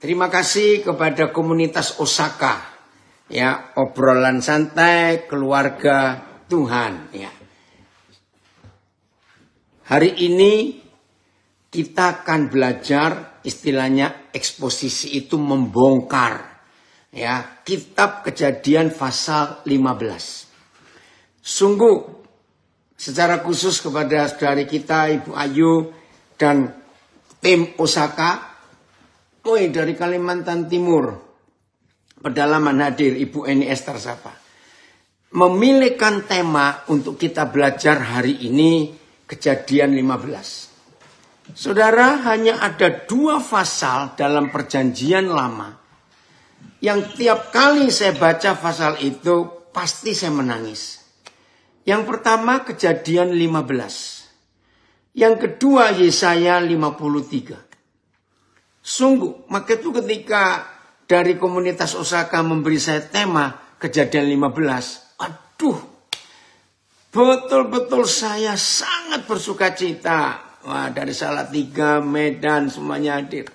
Terima kasih kepada komunitas Osaka, ya, obrolan santai keluarga Tuhan, ya. Hari ini kita akan belajar, istilahnya eksposisi itu membongkar, ya, kitab Kejadian pasal 15. Sungguh secara khusus kepada saudari kita Ibu Ayu dan tim Osaka, dari Kalimantan Timur, pedalaman hadir Ibu Eni Esther Sapa, memilihkan tema untuk kita belajar hari ini Kejadian 15. Saudara, hanya ada 2 pasal dalam Perjanjian Lama yang tiap kali saya baca pasal itu pasti saya menangis. Yang pertama Kejadian 15. Yang kedua Yesaya 53. Sungguh, maka itu ketika dari komunitas Osaka memberi saya tema Kejadian 15. Aduh, betul-betul saya sangat bersuka cita. Wah, dari Salatiga, Medan, semuanya hadir.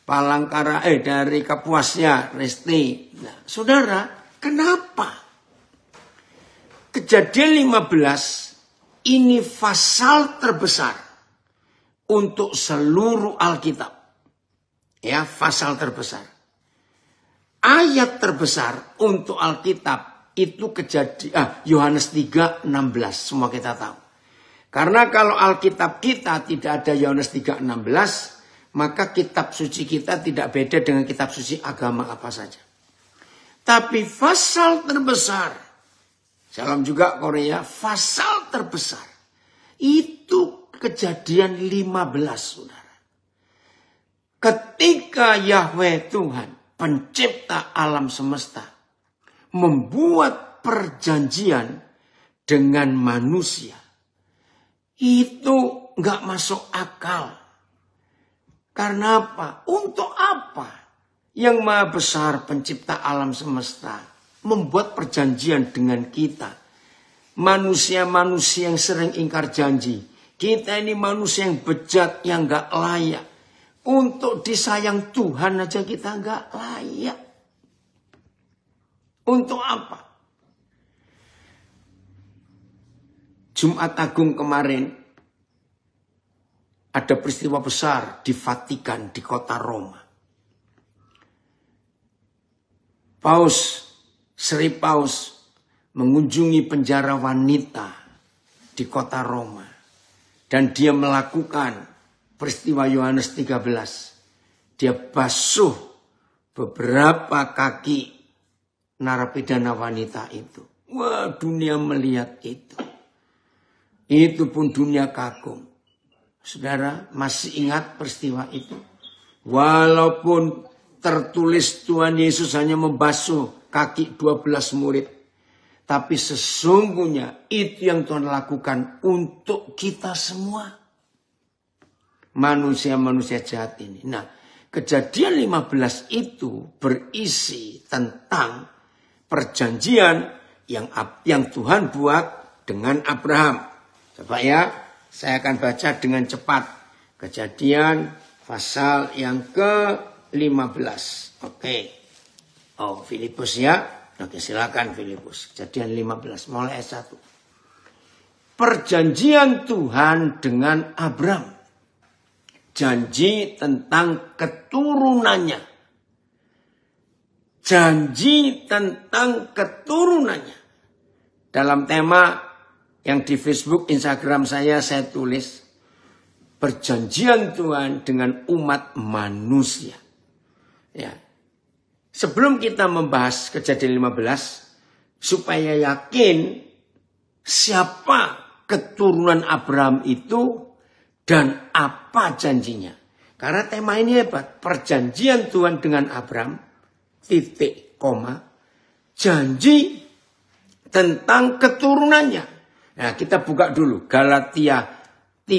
Palangkara, dari Kapuasnya, Resti. Nah, saudara, kenapa? Kejadian 15 ini pasal terbesar untuk seluruh Alkitab. Ya, pasal terbesar. Ayat terbesar untuk Alkitab itu Yohanes 3:16. Semua kita tahu. Karena kalau Alkitab kita tidak ada Yohanes 3:16, maka kitab suci kita tidak beda dengan kitab suci agama apa saja. Tapi pasal terbesar, salam juga Korea, pasal terbesar itu Kejadian 15, saudara. Ketika Yahweh Tuhan, pencipta alam semesta, membuat perjanjian dengan manusia, itu nggak masuk akal. Karena apa? Untuk apa? Yang Maha Besar, pencipta alam semesta, membuat perjanjian dengan kita. Manusia-manusia yang sering ingkar janji. Kita ini manusia yang bejat, yang nggak layak. Untuk disayang Tuhan aja kita nggak layak. Untuk apa? Jumat Agung kemarin ada peristiwa besar di Vatikan, di kota Roma. Sri Paus mengunjungi penjara wanita di kota Roma. Dan dia melakukan peristiwa Yohanes 13. Dia basuh beberapa kaki narapidana wanita itu. Wah, dunia melihat itu. Itu pun dunia kagum. Saudara, masih ingat peristiwa itu? Walaupun tertulis Tuhan Yesus hanya membasuh kaki 12 murid. Tapi sesungguhnya itu yang Tuhan lakukan untuk kita semua. Manusia-manusia jahat ini. Nah, Kejadian 15 itu berisi tentang perjanjian yang Tuhan buat dengan Abraham. Coba ya, saya akan baca dengan cepat. Kejadian pasal yang ke-15. Oke. Oh, Filipus ya. Oke, silakan Filipus. Kejadian 15 mulai ayat 1. Perjanjian Tuhan dengan Abraham. Janji tentang keturunannya. Janji tentang keturunannya. Dalam tema yang di Facebook, Instagram saya tulis. Perjanjian Tuhan dengan umat manusia. Ya. Sebelum kita membahas Kejadian 15. Supaya yakin siapa keturunan Abraham itu. Dan apa janjinya? Karena tema ini hebat. Perjanjian Tuhan dengan Abraham. Titik, koma. Janji tentang keturunannya. Nah, kita buka dulu. Galatia 4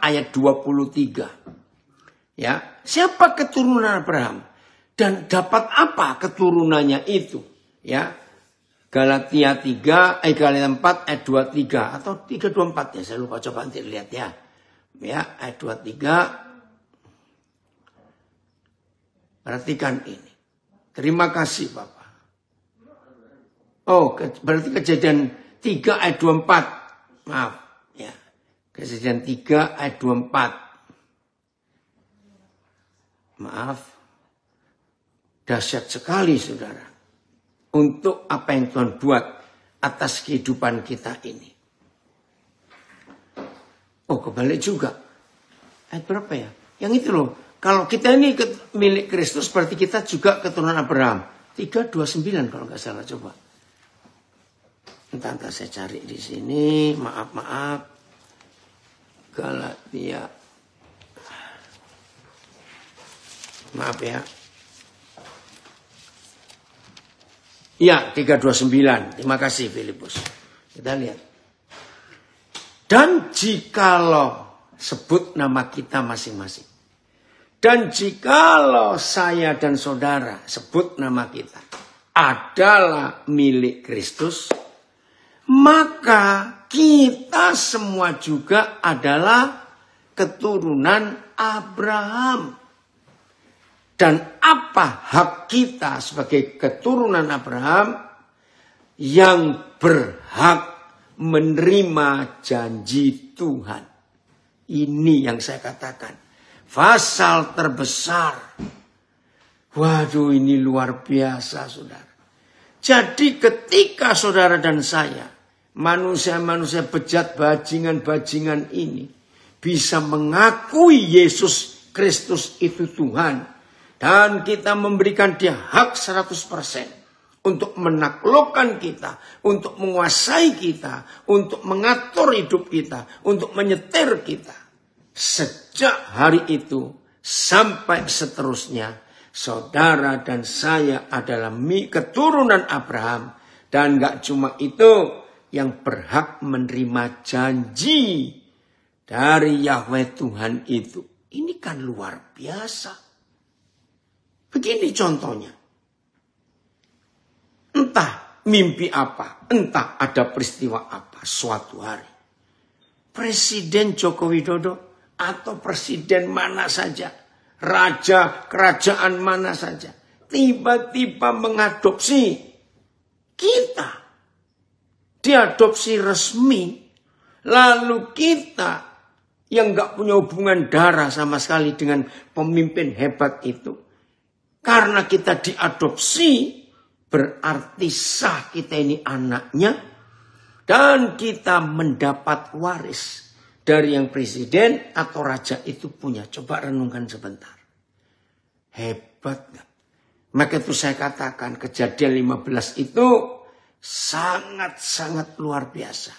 ayat 23. Ya, siapa keturunan Abraham? Dan dapat apa keturunannya itu? Ya. Galatia 4 ayat 23 atau 324 ya, saya lupa, coba nanti lihat ya. Ya, ayat 23. Perhatikan ini. Terima kasih Bapak. Oh, berarti Kejadian 3 ayat 24. Maaf. Ya. Kejadian 3 ayat 24. Maaf. Dahsyat sekali saudara. Untuk apa yang Tuhan buat atas kehidupan kita ini. Oh, kebalik juga. Ayat berapa ya? Yang itu loh. Kalau kita ini milik Kristus, berarti kita juga keturunan Abraham. 3:29 kalau nggak salah, coba. Entah saya cari di sini. Maaf. Galatia. Maaf ya. Iya, 3:29. Terima kasih Filipus. Kita lihat. Dan jikalau sebut nama kita masing-masing. Dan jikalau saya dan saudara sebut nama kita adalah milik Kristus, maka kita semua juga adalah keturunan Abraham. Dan apa hak kita sebagai keturunan Abraham yang berhak menerima janji Tuhan? Ini yang saya katakan. Pasal terbesar. Waduh, ini luar biasa saudara. Jadi ketika saudara dan saya, manusia-manusia bejat bajingan-bajingan ini, bisa mengakui Yesus Kristus itu Tuhan. Dan kita memberikan dia hak 100%. Untuk menaklukkan kita. Untuk menguasai kita. Untuk mengatur hidup kita. Untuk menyetir kita. Sejak hari itu sampai seterusnya, saudara dan saya adalah keturunan Abraham. Dan gak cuma itu, yang berhak menerima janji dari Yahweh Tuhan itu. Ini kan luar biasa. Begini contohnya. Entah mimpi apa, entah ada peristiwa apa suatu hari. Presiden Joko Widodo atau presiden mana saja, raja kerajaan mana saja, tiba-tiba mengadopsi kita. Diadopsi resmi, lalu kita yang gak punya hubungan darah sama sekali dengan pemimpin hebat itu, karena kita diadopsi, berarti sah kita ini anaknya, dan kita mendapat waris dari yang presiden atau raja itu punya. Coba renungkan sebentar. Hebat gak? Maka itu saya katakan Kejadian 15 itu sangat-sangat luar biasa.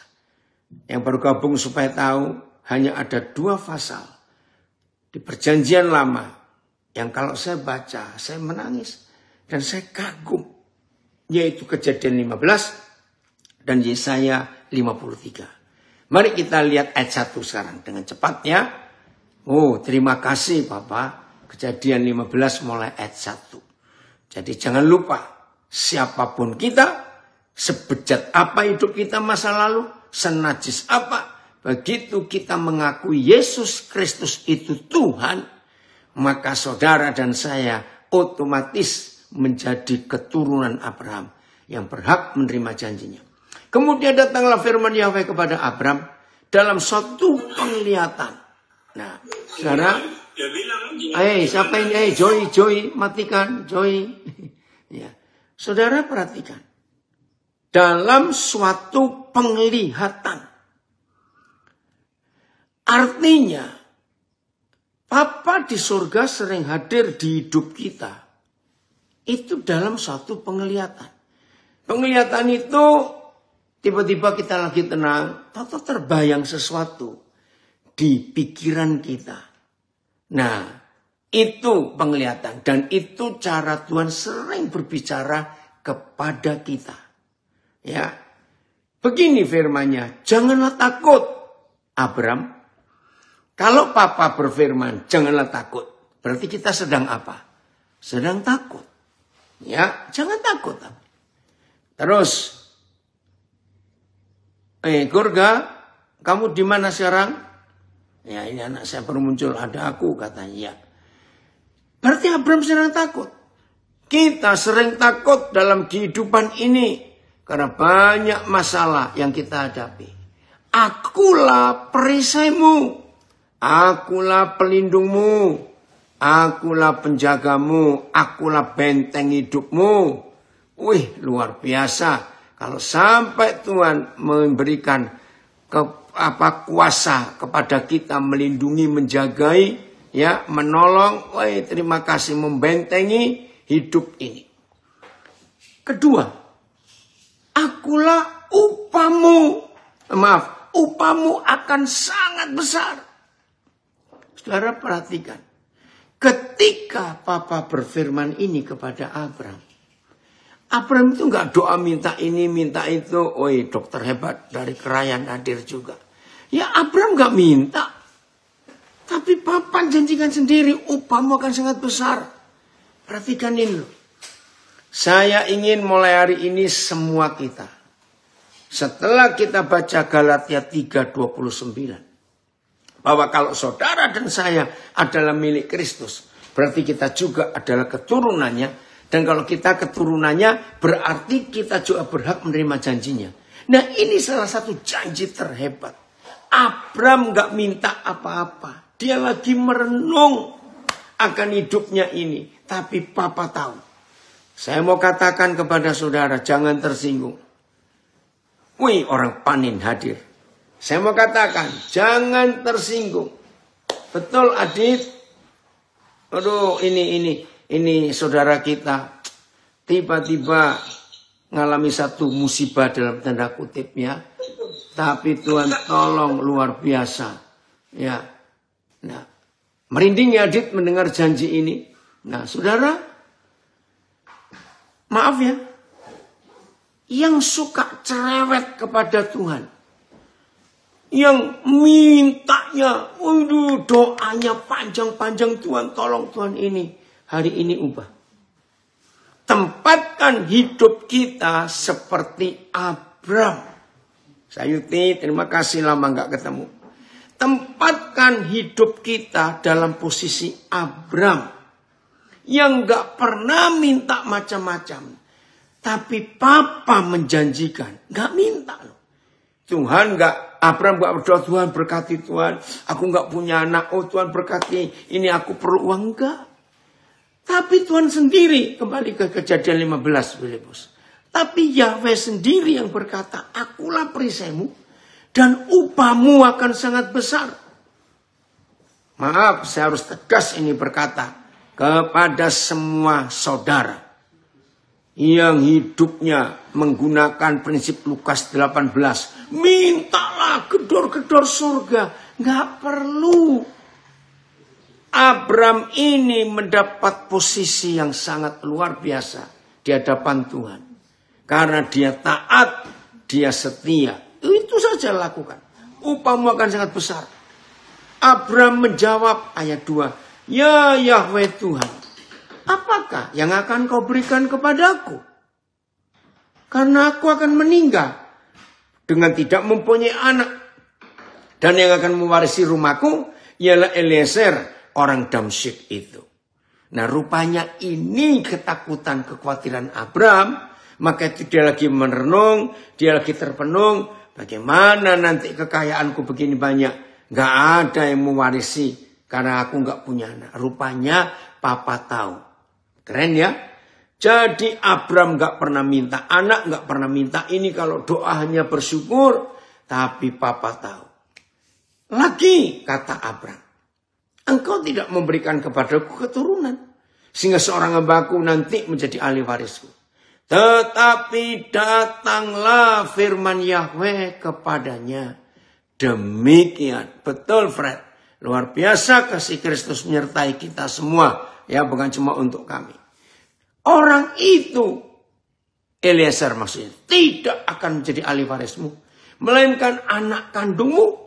Yang baru gabung supaya tahu, hanya ada 2 pasal di Perjanjian Lama yang kalau saya baca, saya menangis dan saya kagum. Yaitu Kejadian 15 dan Yesaya 53. Mari kita lihat ayat 1 sekarang dengan cepat ya. Oh, terima kasih Bapak. Kejadian 15 mulai ayat 1. Jadi jangan lupa, siapapun kita, sebejat apa hidup kita masa lalu, senajis apa, begitu kita mengakui Yesus Kristus itu Tuhan, maka saudara dan saya otomatis menjadi keturunan Abraham yang berhak menerima janjinya. Kemudian datanglah firman Yahweh kepada Abram dalam suatu penglihatan. Nah, sekarang, siapa ini? Joy, matikan, Joy. Ya, saudara perhatikan. Dalam suatu penglihatan. Artinya, Bapa di surga sering hadir di hidup kita. Itu dalam suatu penglihatan. Penglihatan itu tiba-tiba kita lagi tenang, atau terbayang sesuatu di pikiran kita. Nah, itu penglihatan. Dan itu cara Tuhan sering berbicara kepada kita. Ya, begini firman-Nya, janganlah takut, Abram. Kalau Papa berfirman, janganlah takut. Berarti kita sedang apa? Sedang takut. Ya, jangan takut. Terus, Gurga, kamu di mana sekarang? Ya, ini anak saya baru muncul, ada aku katanya. Ya. Berarti Abraham sedang takut. Kita sering takut dalam kehidupan ini karena banyak masalah yang kita hadapi. Akulah perisaimu, akulah pelindungmu, akulah penjagamu, akulah benteng hidupmu. Wih, luar biasa. Kalau sampai Tuhan memberikan kuasa kepada kita melindungi, menjagai, ya, menolong, wih, terima kasih, membentengi hidup ini. Kedua, akulah upamu. Maaf, upamu akan sangat besar. Saudara perhatikan. Ketika Papa berfirman ini kepada Abraham. Abraham itu enggak doa minta ini, minta itu. Oi, dokter hebat dari kerajaan hadir juga. Ya Abraham enggak minta. Tapi Papa janjikan sendiri, upamu akan sangat besar. Perhatikan ini loh. Saya ingin mulai hari ini semua kita. Setelah kita baca Galatia 3:29. Bahwa kalau saudara dan saya adalah milik Kristus. Berarti kita juga adalah keturunannya. Dan kalau kita keturunannya berarti kita juga berhak menerima janjinya. Nah ini salah satu janji terhebat. Abraham gak minta apa-apa. Dia lagi merenung akan hidupnya ini. Tapi Papa tahu. Saya mau katakan kepada saudara, jangan tersinggung. Wih, orang panin hadir. Saya mau katakan, jangan tersinggung. Betul, Adit? Aduh, ini saudara kita. Tiba-tiba ngalami satu musibah dalam tanda kutip ya. Tapi Tuhan tolong luar biasa. Ya. Nah, merinding ya Adit mendengar janji ini. Nah, saudara, maaf ya, yang suka cerewet kepada Tuhan, yang mintanya, doanya panjang-panjang, Tuhan tolong Tuhan ini, hari ini ubah. Tempatkan hidup kita seperti Abraham. Sayuti, terima kasih lama gak ketemu. Tempatkan hidup kita dalam posisi Abraham. Yang gak pernah minta macam-macam. Tapi Papa menjanjikan. Gak minta loh. Tuhan gak, Abraham gak berdoa, Tuhan berkati Tuhan. Aku gak punya anak, oh Tuhan berkati. Ini aku perlu uang, enggak. Tapi Tuhan sendiri, kembali ke Kejadian 15. Bos. Tapi Yahweh sendiri yang berkata, akulah perisaimu. Dan upahmu akan sangat besar. Maaf, saya harus tegas ini berkata. Kepada semua saudara yang hidupnya menggunakan prinsip Lukas 18. Mintalah gedor-gedor surga. Nggak perlu. Abraham ini mendapat posisi yang sangat luar biasa di hadapan Tuhan. Karena dia taat, dia setia. Itu saja lakukan. Upahmu akan sangat besar. Abraham menjawab ayat 2. Ya Yahweh Tuhan, apakah yang akan kau berikan kepadaku? Karena aku akan meninggal dengan tidak mempunyai anak. Dan yang akan mewarisi rumahku ialah Eliezer, orang Damsyik itu. Nah rupanya ini ketakutan, kekhawatiran Abraham. Maka itu dia lagi merenung, dia lagi terpenung. Bagaimana nanti kekayaanku begini banyak? Gak ada yang mewarisi. Karena aku gak punya anak. Rupanya Papa tahu. Keren ya. Jadi Abraham gak pernah minta anak. Gak pernah minta ini. Kalau doa hanya bersyukur. Tapi Papa tahu. Lagi kata Abraham. Engkau tidak memberikan kepadaku keturunan. Sehingga seorang hambaku nanti menjadi ahli warisku. Tetapi datanglah firman Yahweh kepadanya. Demikian. Betul Fred. Luar biasa kasih Kristus menyertai kita semua. Ya bukan cuma untuk kami. Orang itu. Eliezer maksudnya. Tidak akan menjadi ahli warismu. Melainkan anak kandungmu.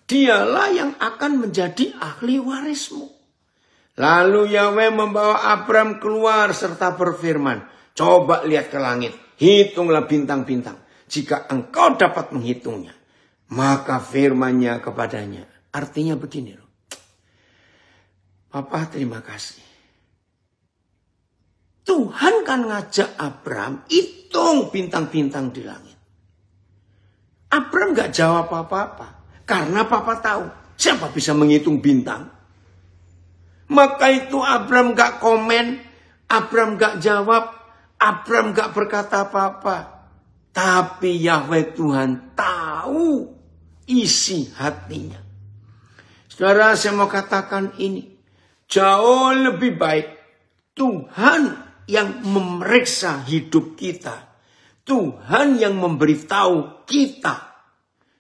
Dialah yang akan menjadi ahli warismu. Lalu Yahweh membawa Abraham keluar serta berfirman. Coba lihat ke langit. Hitunglah bintang-bintang. Jika engkau dapat menghitungnya. Maka firman-Nya kepadanya. Artinya begini loh. Papa terima kasih. Tuhan kan ngajak Abram hitung bintang-bintang di langit. Abram gak jawab apa-apa. Karena papa tahu siapa bisa menghitung bintang. Maka itu Abram gak komen, Abram gak jawab, Abram gak berkata apa-apa. Tapi Yahweh Tuhan tahu isi hatinya. Saudara, saya mau katakan ini. Jauh lebih baik Tuhan yang memeriksa hidup kita. Tuhan yang memberitahu kita.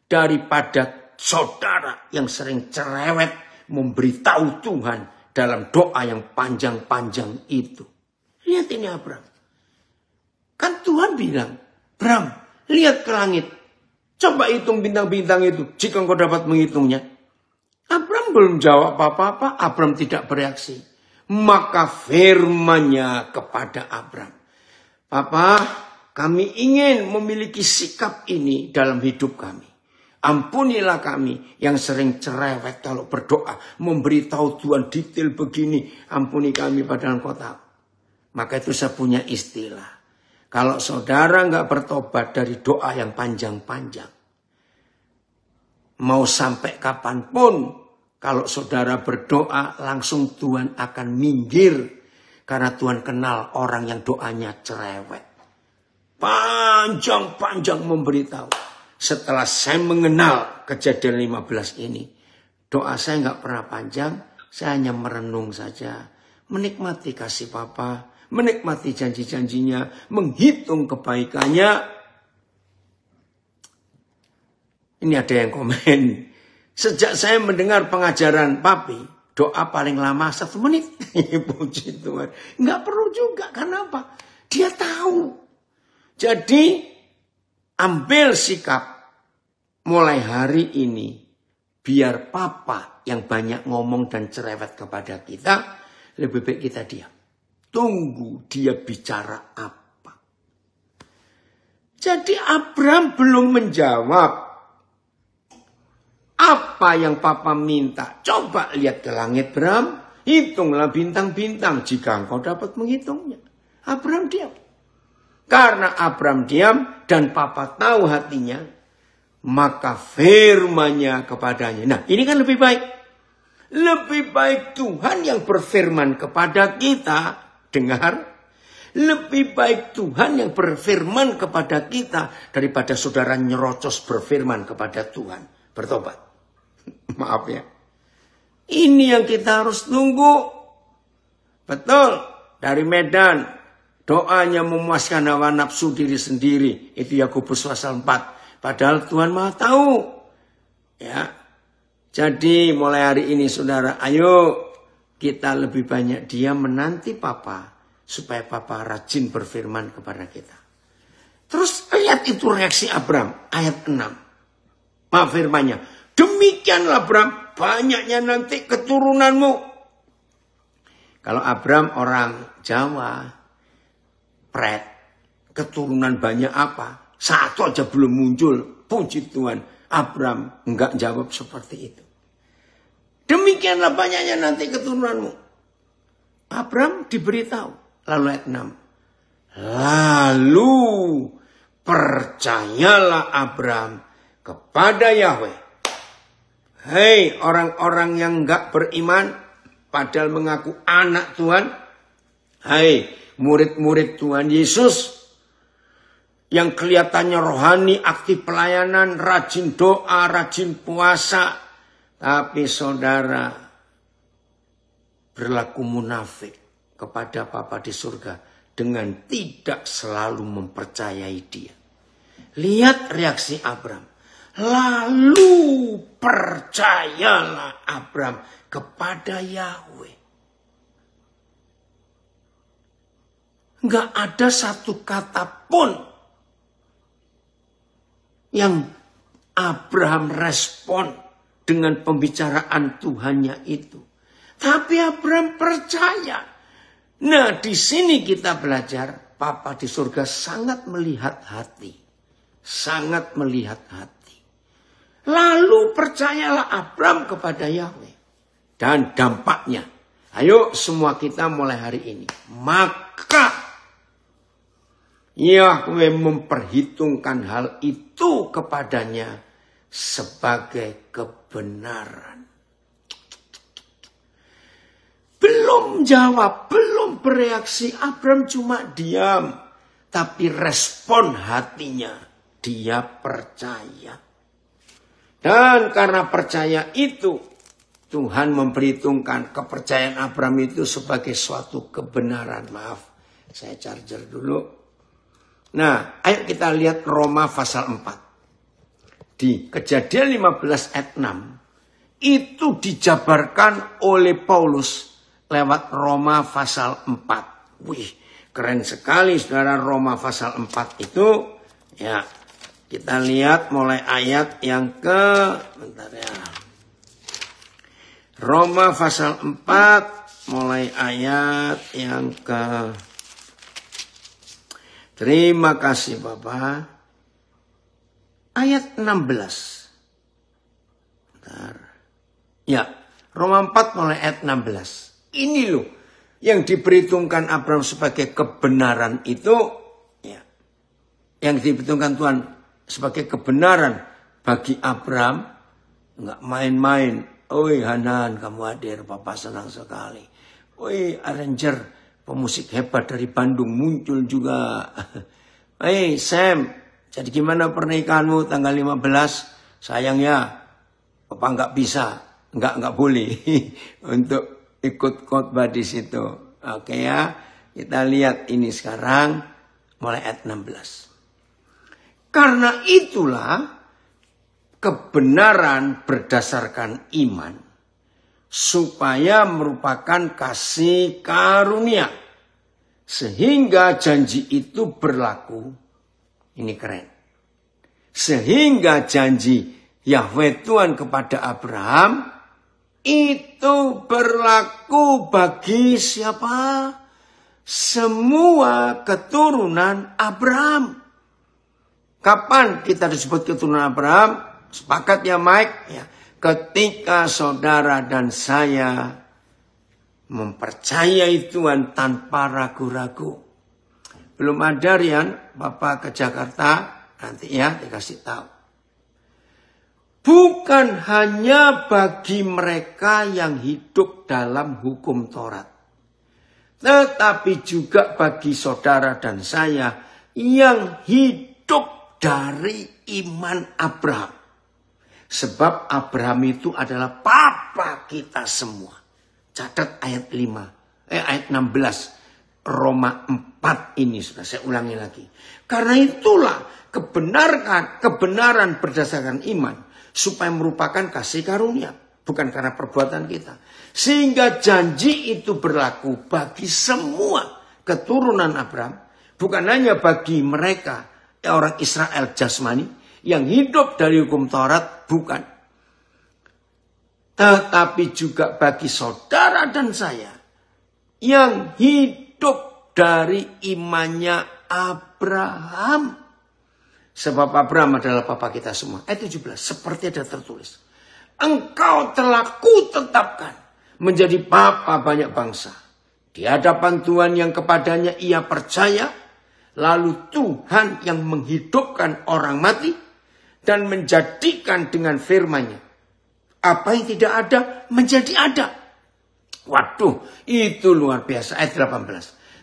Daripada saudara yang sering cerewet memberitahu Tuhan dalam doa yang panjang-panjang itu. Lihat ini Abram. Kan Tuhan bilang, Abram, lihat ke langit. Coba hitung bintang-bintang itu. Jika engkau dapat menghitungnya. Abram belum jawab apa-apa. Abram tidak bereaksi. Maka firman-Nya kepada Abram. Papa, kami ingin memiliki sikap ini dalam hidup kami. Ampunilah kami yang sering cerewet kalau berdoa. Memberitahu Tuhan detail begini. Ampuni kami padahal Engkau tahu. Maka itu saya punya istilah. Kalau saudara nggak bertobat dari doa yang panjang-panjang. Mau sampai kapanpun. Kalau saudara berdoa langsung Tuhan akan minggir. Karena Tuhan kenal orang yang doanya cerewet. Panjang-panjang memberitahu. Setelah saya mengenal kejadian 15 ini. Doa saya nggak pernah panjang. Saya hanya merenung saja. Menikmati kasih Papa. Menikmati janji-janjinya. Menghitung kebaikannya. Ini ada yang komen. Sejak saya mendengar pengajaran Papi, doa paling lama 1 menit. Puji Tuhan. Nggak perlu juga. Kenapa? Dia tahu. Jadi, ambil sikap mulai hari ini. Biar Papa yang banyak ngomong dan cerewet kepada kita, lebih baik kita diam. Tunggu dia bicara apa. Jadi Abram belum menjawab. Apa yang Papa minta? Coba lihat ke langit, Abram. Hitunglah bintang-bintang jika engkau dapat menghitungnya. Abram diam. Karena Abram diam dan Papa tahu hatinya. Maka firman-Nya kepadanya. Nah, ini kan lebih baik. Lebih baik Tuhan yang berfirman kepada kita. Dengar. Lebih baik Tuhan yang berfirman kepada kita. Daripada saudara nyerocos berfirman kepada Tuhan. Bertobat. Maaf ya. Ini yang kita harus tunggu. Betul. Dari Medan. Doanya memuaskan hawa nafsu diri sendiri. Itu Yakobus pasal 4. Padahal Tuhan Maha tahu. Ya. Jadi mulai hari ini saudara. Ayo. Kita lebih banyak diam menanti Papa. Supaya Papa rajin berfirman kepada kita. Terus lihat itu reaksi Abram. Ayat 6. Maaf firman-Nya. Demikianlah Abram, banyaknya nanti keturunanmu. Kalau Abram orang Jawa, pret, keturunan banyak apa? Satu aja belum muncul. Puji Tuhan, Abram enggak jawab seperti itu. Demikianlah banyaknya nanti keturunanmu. Abram diberitahu. Lalu ayat 6. Lalu percayalah Abram kepada Yahweh. Hei orang-orang yang enggak beriman. Padahal mengaku anak Tuhan. Hei murid-murid Tuhan Yesus. Yang kelihatannya rohani, aktif pelayanan, rajin doa, rajin puasa. Tapi saudara berlaku munafik kepada Papa di surga. Dengan tidak selalu mempercayai dia. Lihat reaksi Abram. Lalu percayalah Abram kepada Yahweh. Enggak ada satu kata pun yang Abraham respon dengan pembicaraan Tuhannya itu. Tapi Abraham percaya. Nah, di sini kita belajar Papa di surga sangat melihat hati. Sangat melihat hati. Lalu percayalah Abram kepada Yahweh. Dan dampaknya. Ayo semua kita mulai hari ini. Maka Yahweh memperhitungkan hal itu kepadanya sebagai kebenaran. Belum jawab, belum bereaksi. Abraham cuma diam. Tapi respon hatinya, dia percaya. Dan karena percaya itu, Tuhan memperhitungkan kepercayaan Abraham itu sebagai suatu kebenaran. Maaf, saya charger dulu. Nah, ayo kita lihat Roma pasal 4. Di Kejadian 15 ayat 6. Itu dijabarkan oleh Paulus lewat Roma pasal 4. Wih, keren sekali saudara Roma pasal 4 itu. Ya, kita lihat mulai ayat yang bentar ya. Roma pasal 4 mulai ayat yang terima kasih Bapak. Ayat 16. Bentar. Ya, Roma 4 mulai ayat 16. Ini loh yang diperhitungkan Abraham sebagai kebenaran itu. Ya, yang diperhitungkan Tuhan sebagai kebenaran bagi Abraham. Enggak main-main. Oi Hanan, kamu hadir, Papa senang sekali. Oi arranger, pemusik hebat dari Bandung muncul juga. Hei Sam, jadi gimana pernikahanmu tanggal 15? Sayang ya, Papa nggak bisa, nggak boleh untuk ikut khotbah di situ. Oke ya, kita lihat ini sekarang mulai ayat 16. Karena itulah kebenaran berdasarkan iman supaya merupakan kasih karunia sehingga janji itu berlaku. Ini keren. Sehingga janji Yahweh Tuhan kepada Abraham itu berlaku bagi siapa? Semua keturunan Abraham. Kapan kita disebut keturunan Abraham? Sepakat ya Mike? Ya. Ketika saudara dan saya mempercayai Tuhan tanpa ragu-ragu. Belum ada Rian, Bapak ke Jakarta, nanti ya dikasih tahu. Bukan hanya bagi mereka yang hidup dalam hukum Taurat. Tetapi juga bagi saudara dan saya yang hidup dari iman Abraham. Sebab Abraham itu adalah papa kita semua. Catat ayat 16 Roma 4 ini sudah saya ulangi lagi. Karena itulah kebenaran berdasarkan iman supaya merupakan kasih karunia, bukan karena perbuatan kita. Sehingga janji itu berlaku bagi semua keturunan Abraham, bukan hanya bagi mereka orang Israel jasmani yang hidup dari hukum Taurat, bukan. Tetapi juga bagi saudara dan saya yang hidup dari imannya Abraham. Sebab Abraham adalah papa kita semua. Ayat 17, seperti ada tertulis. Engkau telah kutetapkan menjadi papa banyak bangsa. Di hadapan Tuhan yang kepadanya ia percaya. Lalu Tuhan yang menghidupkan orang mati dan menjadikan dengan firman-Nya apa yang tidak ada menjadi ada. Waduh, itu luar biasa. Ayat 18.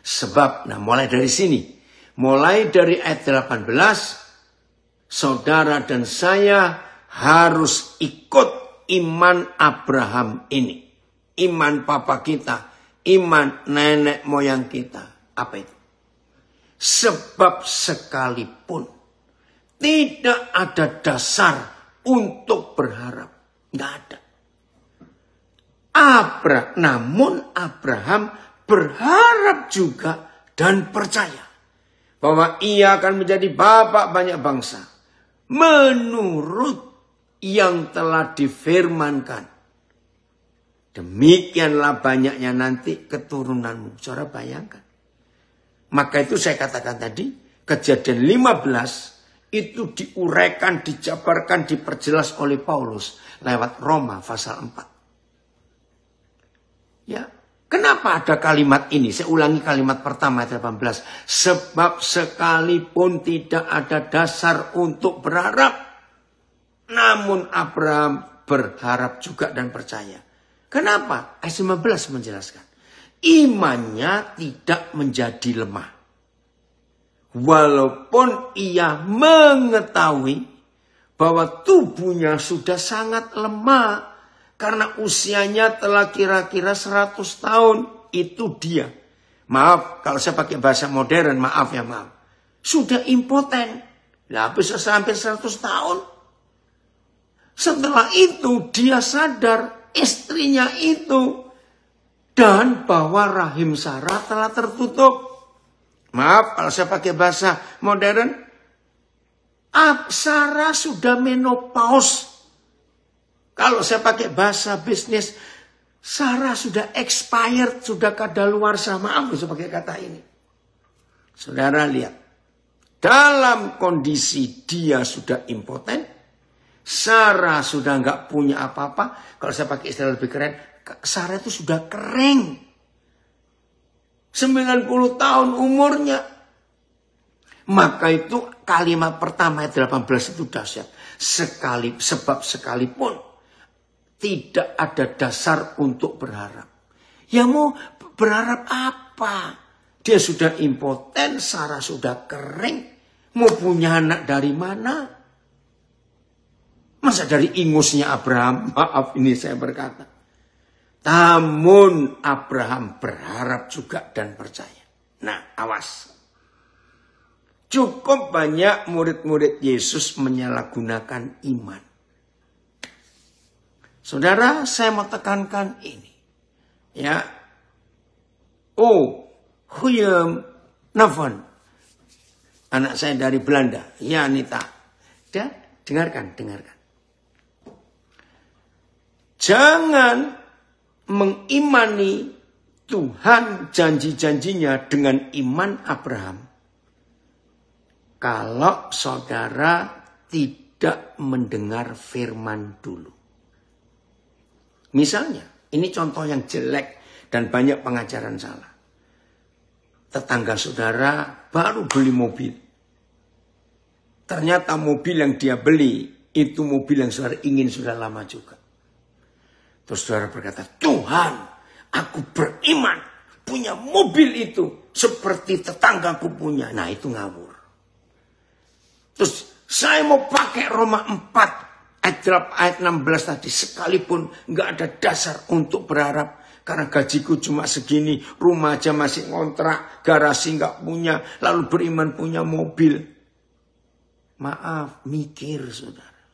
Sebab, mulai dari sini. Mulai dari ayat 18. Saudara dan saya harus ikut iman Abraham ini. Iman papa kita. Iman nenek moyang kita. Apa itu? Sebab sekalipun tidak ada dasar untuk berharap. Tidak ada. Namun Abraham berharap juga dan percaya bahwa ia akan menjadi bapa banyak bangsa. Menurut yang telah difirmankan. Demikianlah banyaknya nanti keturunanmu. Saudara bayangkan. Maka itu saya katakan tadi. Kejadian 15. Itu diuraikan, dijabarkan, diperjelas oleh Paulus lewat Roma pasal 4. Ya, Kenapa ada kalimat ini? Saya ulangi kalimat pertama ayat 18. Sebab sekalipun tidak ada dasar untuk berharap, namun Abraham berharap juga dan percaya. Kenapa? Ayat 19 menjelaskan. Imannya tidak menjadi lemah. Walaupun ia mengetahui bahwa tubuhnya sudah sangat lemah. Karena usianya telah kira-kira 100 tahun. Itu dia. Maaf, kalau saya pakai bahasa modern, maaf. Sudah impoten. Lah, bisa sampai 100 tahun. Setelah itu, dia sadar istrinya itu. Dan bahwa rahim Sarah telah tertutup. Maaf, kalau saya pakai bahasa modern. Sarah sudah menopause. Kalau saya pakai bahasa bisnis, Sarah sudah expired, sudah kadaluarsa. Maaf, saya pakai kata ini. Saudara lihat, dalam kondisi dia sudah impoten, Sarah sudah nggak punya apa-apa. Kalau saya pakai istilah lebih keren, Sarah itu sudah kering. 90 tahun umurnya. Maka itu kalimat pertama ayat 18 itu dahsyat. Sebab sekalipun tidak ada dasar untuk berharap. Ya mau berharap apa? Dia sudah impoten, Sarah sudah kering. Mau punya anak dari mana? Masa dari ingusnya Abraham? Maaf ini saya berkata. Namun Abraham berharap juga dan percaya. Nah, awas. Cukup banyak murid-murid Yesus menyalahgunakan iman. Saudara, saya mau tekankan ini. Ya. Goedenavond. Anak saya dari Belanda. Ya, Anita. Ya, dengarkan. Jangan mengimani Tuhan janji-janjinya dengan iman Abraham. Kalau saudara tidak mendengar firman dulu. Misalnya, ini contoh yang jelek dan banyak pengajaran salah. Tetangga saudara baru beli mobil. Ternyata mobil yang dia beli, itu mobil yang saudara ingin sudah lama juga. Terus saudara berkata, Tuhan, aku beriman punya mobil itu seperti tetanggaku punya. Nah, itu ngawur. Terus saya mau pakai Roma 4. Ayat 16 tadi, sekalipun nggak ada dasar untuk berharap. Karena gajiku cuma segini, rumah aja masih ngontrak, garasi nggak punya, lalu beriman punya mobil. Maaf, mikir saudara.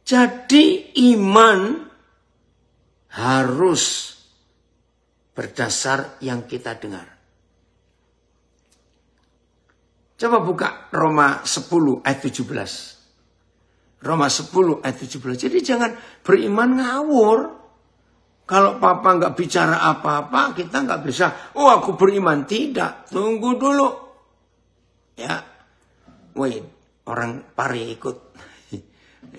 Jadi iman harus berdasar yang kita dengar. Coba buka Roma 10 ayat 17. Roma 10 ayat 17. Jadi jangan beriman ngawur. Kalau papa nggak bicara apa-apa, kita nggak bisa. Oh, aku beriman. Tidak. Tunggu dulu. Ya. Wait. Orang pari ikut.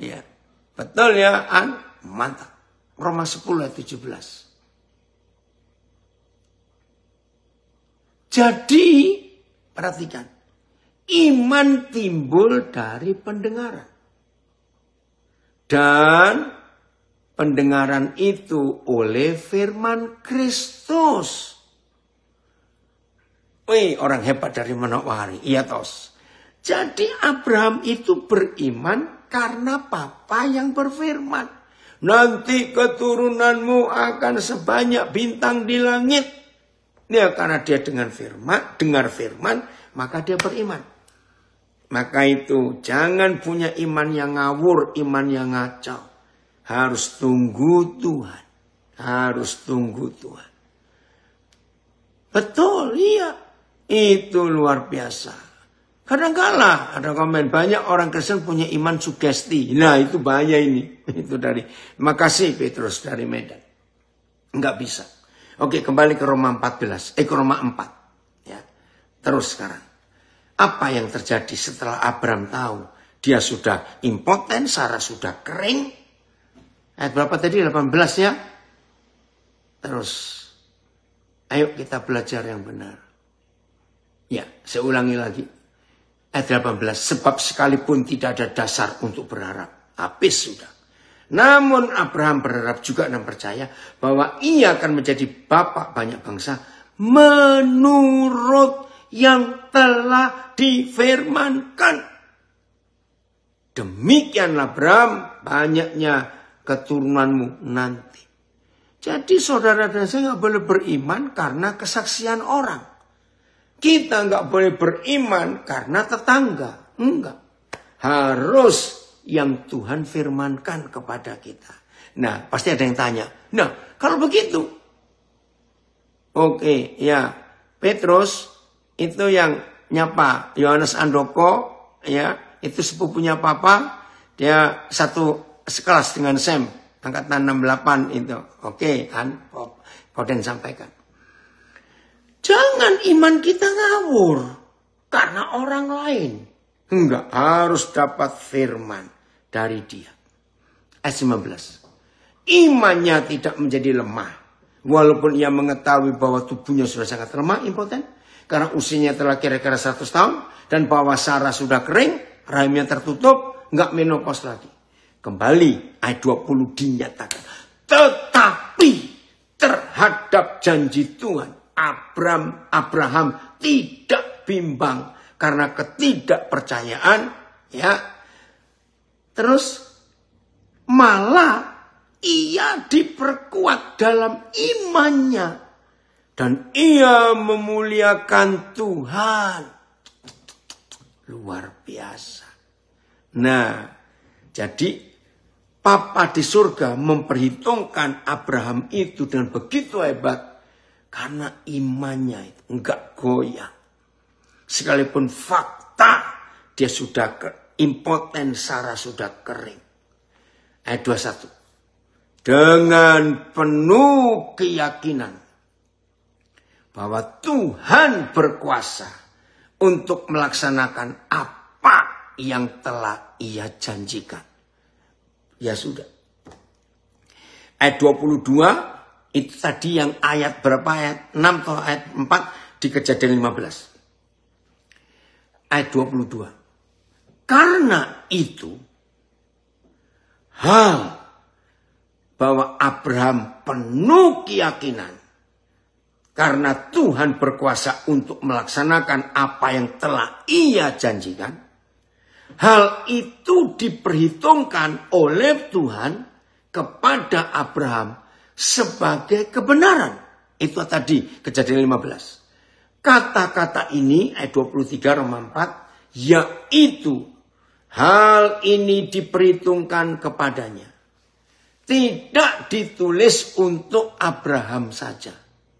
Ya. Betul ya, An? Mantap. Roma 10 ayat 17. Jadi, perhatikan. Iman timbul dari pendengaran. Dan pendengaran itu oleh firman Kristus. Wih, orang hebat dari Manokwari. Iya tos. Jadi Abraham itu beriman karena Bapa yang berfirman. Nanti keturunanmu akan sebanyak bintang di langit. Ya, karena dia dengar firman, maka dia beriman. Maka itu jangan punya iman yang ngawur, iman yang ngacau. Harus tunggu Tuhan. Betul, iya. Itu luar biasa. Kadang-kala ada komen, banyak orang Kristen punya iman sugesti. Nah, itu bahaya ini. Itu dari, makasih Petrus dari Medan. Enggak bisa. Oke, kembali ke Roma 14. Ke Roma 4. Ya. Terus sekarang. Apa yang terjadi setelah Abraham tahu dia sudah impoten, Sarah sudah kering. Ayat berapa tadi? 18 ya. Terus, ayo kita belajar yang benar. Ya, saya ulangi lagi. Ayat 18, sebab sekalipun tidak ada dasar untuk berharap. Habis sudah. Namun Abraham berharap juga dan percaya bahwa ia akan menjadi bapak banyak bangsa menurut yang telah difirmankan. Demikianlah Abraham banyaknya keturunanmu nanti. Jadi saudara dan saya nggak boleh beriman karena kesaksian orang. Kita nggak boleh beriman karena tetangga. Enggak. Harus yang Tuhan firmankan kepada kita. Nah, pasti ada yang tanya. Nah, kalau begitu. Oke, ya. Petrus itu yang nyapa Yohanes Andoko. Ya, itu sepupunya Papa. Dia satu sekelas dengan Sam. Angkatan 68 itu. Oke, kan. Koden sampaikan. Jangan iman kita ngawur karena orang lain. Enggak, harus dapat firman dari dia. Ayat 19. Imannya tidak menjadi lemah. Walaupun ia mengetahui bahwa tubuhnya sudah sangat lemah, impoten. Karena usianya telah kira-kira 100 tahun. Dan bahwa Sarah sudah kering, rahimnya tertutup, enggak menopause lagi. Kembali, ayat 20 dinyatakan. Tetapi terhadap janji Tuhan, Abraham tidak bimbang karena ketidakpercayaan, ya. Terus malah ia diperkuat dalam imannya dan ia memuliakan Tuhan. Luar biasa. Nah, jadi Papa di surga memperhitungkan Abraham itu dengan begitu hebat. Karena imannya itu enggak goyah. Sekalipun fakta dia sudah impoten, Sarah sudah kering. Ayat 21. Dengan penuh keyakinan bahwa Tuhan berkuasa untuk melaksanakan apa yang telah ia janjikan. Ya sudah. Ayat 22. Itu tadi yang ayat berapa? Ayat 6 atau ayat 4 di Kejadian 15. Ayat 22. Karena itu, hal bahwa Abraham penuh keyakinan. Karena Tuhan berkuasa untuk melaksanakan apa yang telah ia janjikan. Hal itu diperhitungkan oleh Tuhan kepada Abraham sebagai kebenaran. Itu tadi Kejadian 15. Kata-kata ini ayat 23 Roma 4, yaitu hal ini diperhitungkan kepadanya. Tidak ditulis untuk Abraham saja.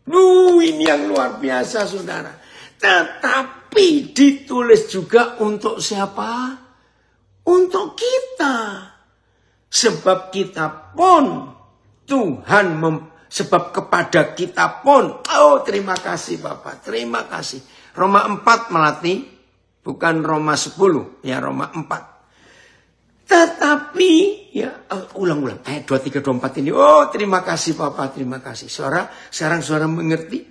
Ini yang luar biasa saudara. Tetapi ditulis juga untuk siapa? Untuk kita. Sebab kita pun Tuhan sebab kepada kita pun. Oh, terima kasih Bapak, terima kasih. Roma 4 melatih, bukan Roma 10, ya Roma 4. Tetapi, ya ulang-ulang, ayat 23-24 ini. Oh, terima kasih Bapak, terima kasih. Sekarang saudara mengerti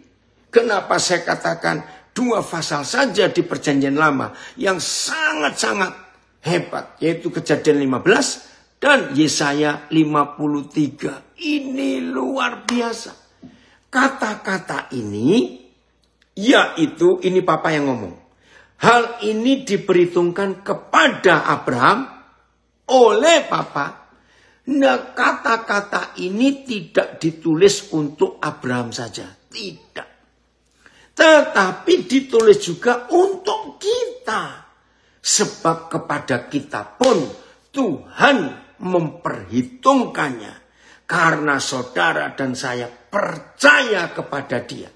kenapa saya katakan 2 pasal saja di Perjanjian Lama yang sangat-sangat hebat, yaitu Kejadian 15 dan Yesaya 53. Ini luar biasa. Kata-kata ini, yaitu, ini Papa yang ngomong. Hal ini diperhitungkan kepada Abraham oleh Papa. Nah, kata-kata ini tidak ditulis untuk Abraham saja. Tidak. Tetapi ditulis juga untuk kita. Sebab kepada kita pun Tuhan memperhitungkannya. Karena saudara dan saya percaya kepada Dia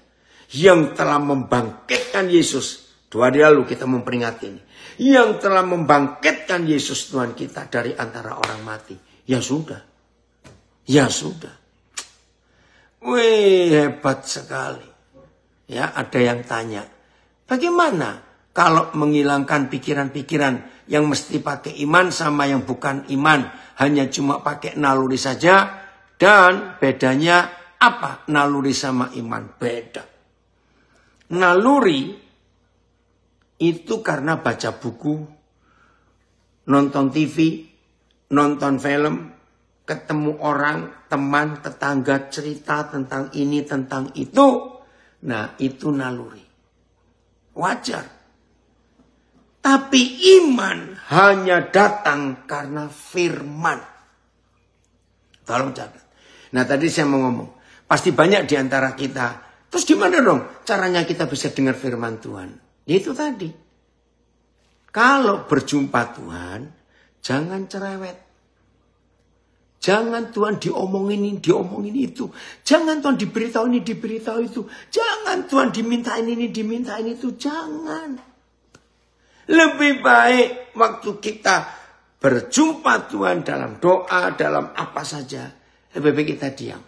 yang telah membangkitkan Yesus. 2 hari lalu kita memperingati ini. Yang telah membangkitkan Yesus Tuhan kita dari antara orang mati. Ya sudah. Ya sudah. Wih, hebat sekali. Ya, ada yang tanya. Bagaimana kalau menghilangkan pikiran-pikiran yang mesti pakai iman sama yang bukan iman. Hanya cuma pakai naluri saja. Dan bedanya Apa naluri sama iman? Beda. Naluri itu karena baca buku, nonton TV, nonton film, ketemu orang, teman, tetangga, cerita tentang ini, tentang itu. Nah, itu naluri. Wajar. Tapi iman hanya datang karena firman. Tolong catat. Nah, tadi saya mau ngomong. Pasti banyak di antara kita. Terus gimana dong caranya kita bisa dengar firman Tuhan? Itu tadi. Kalau berjumpa Tuhan, jangan cerewet. Jangan Tuhan diomongin itu. Jangan Tuhan diberitahu ini, diberitahu itu. Jangan Tuhan dimintain ini, dimintain itu. Jangan. Lebih baik waktu kita berjumpa Tuhan dalam doa, dalam apa saja. Lebih baik kita diam.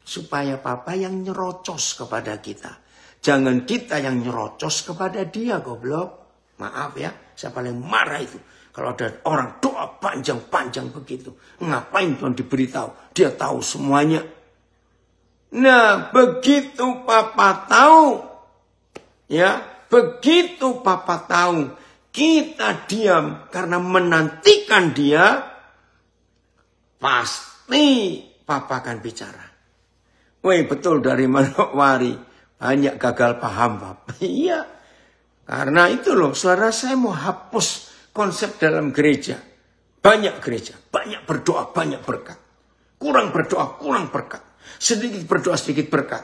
Supaya Papa yang nyerocos kepada kita. Jangan kita yang nyerocos kepada dia, goblok. Maaf ya, saya paling marah itu. Kalau ada orang doa panjang-panjang begitu. Ngapain Tuhan diberitahu? Dia tahu semuanya. Nah, begitu Papa tahu. Ya, begitu Papa tahu. Kita diam karena menantikan dia. Pasti Papa akan bicara. Woi, betul dari Manokwari. Banyak gagal paham, Papa. Iya. Karena itu loh, saudara, saya mau hapus konsep dalam gereja. Banyak gereja, banyak berdoa, banyak berkat. Kurang berdoa, kurang berkat. Sedikit berdoa, sedikit berkat.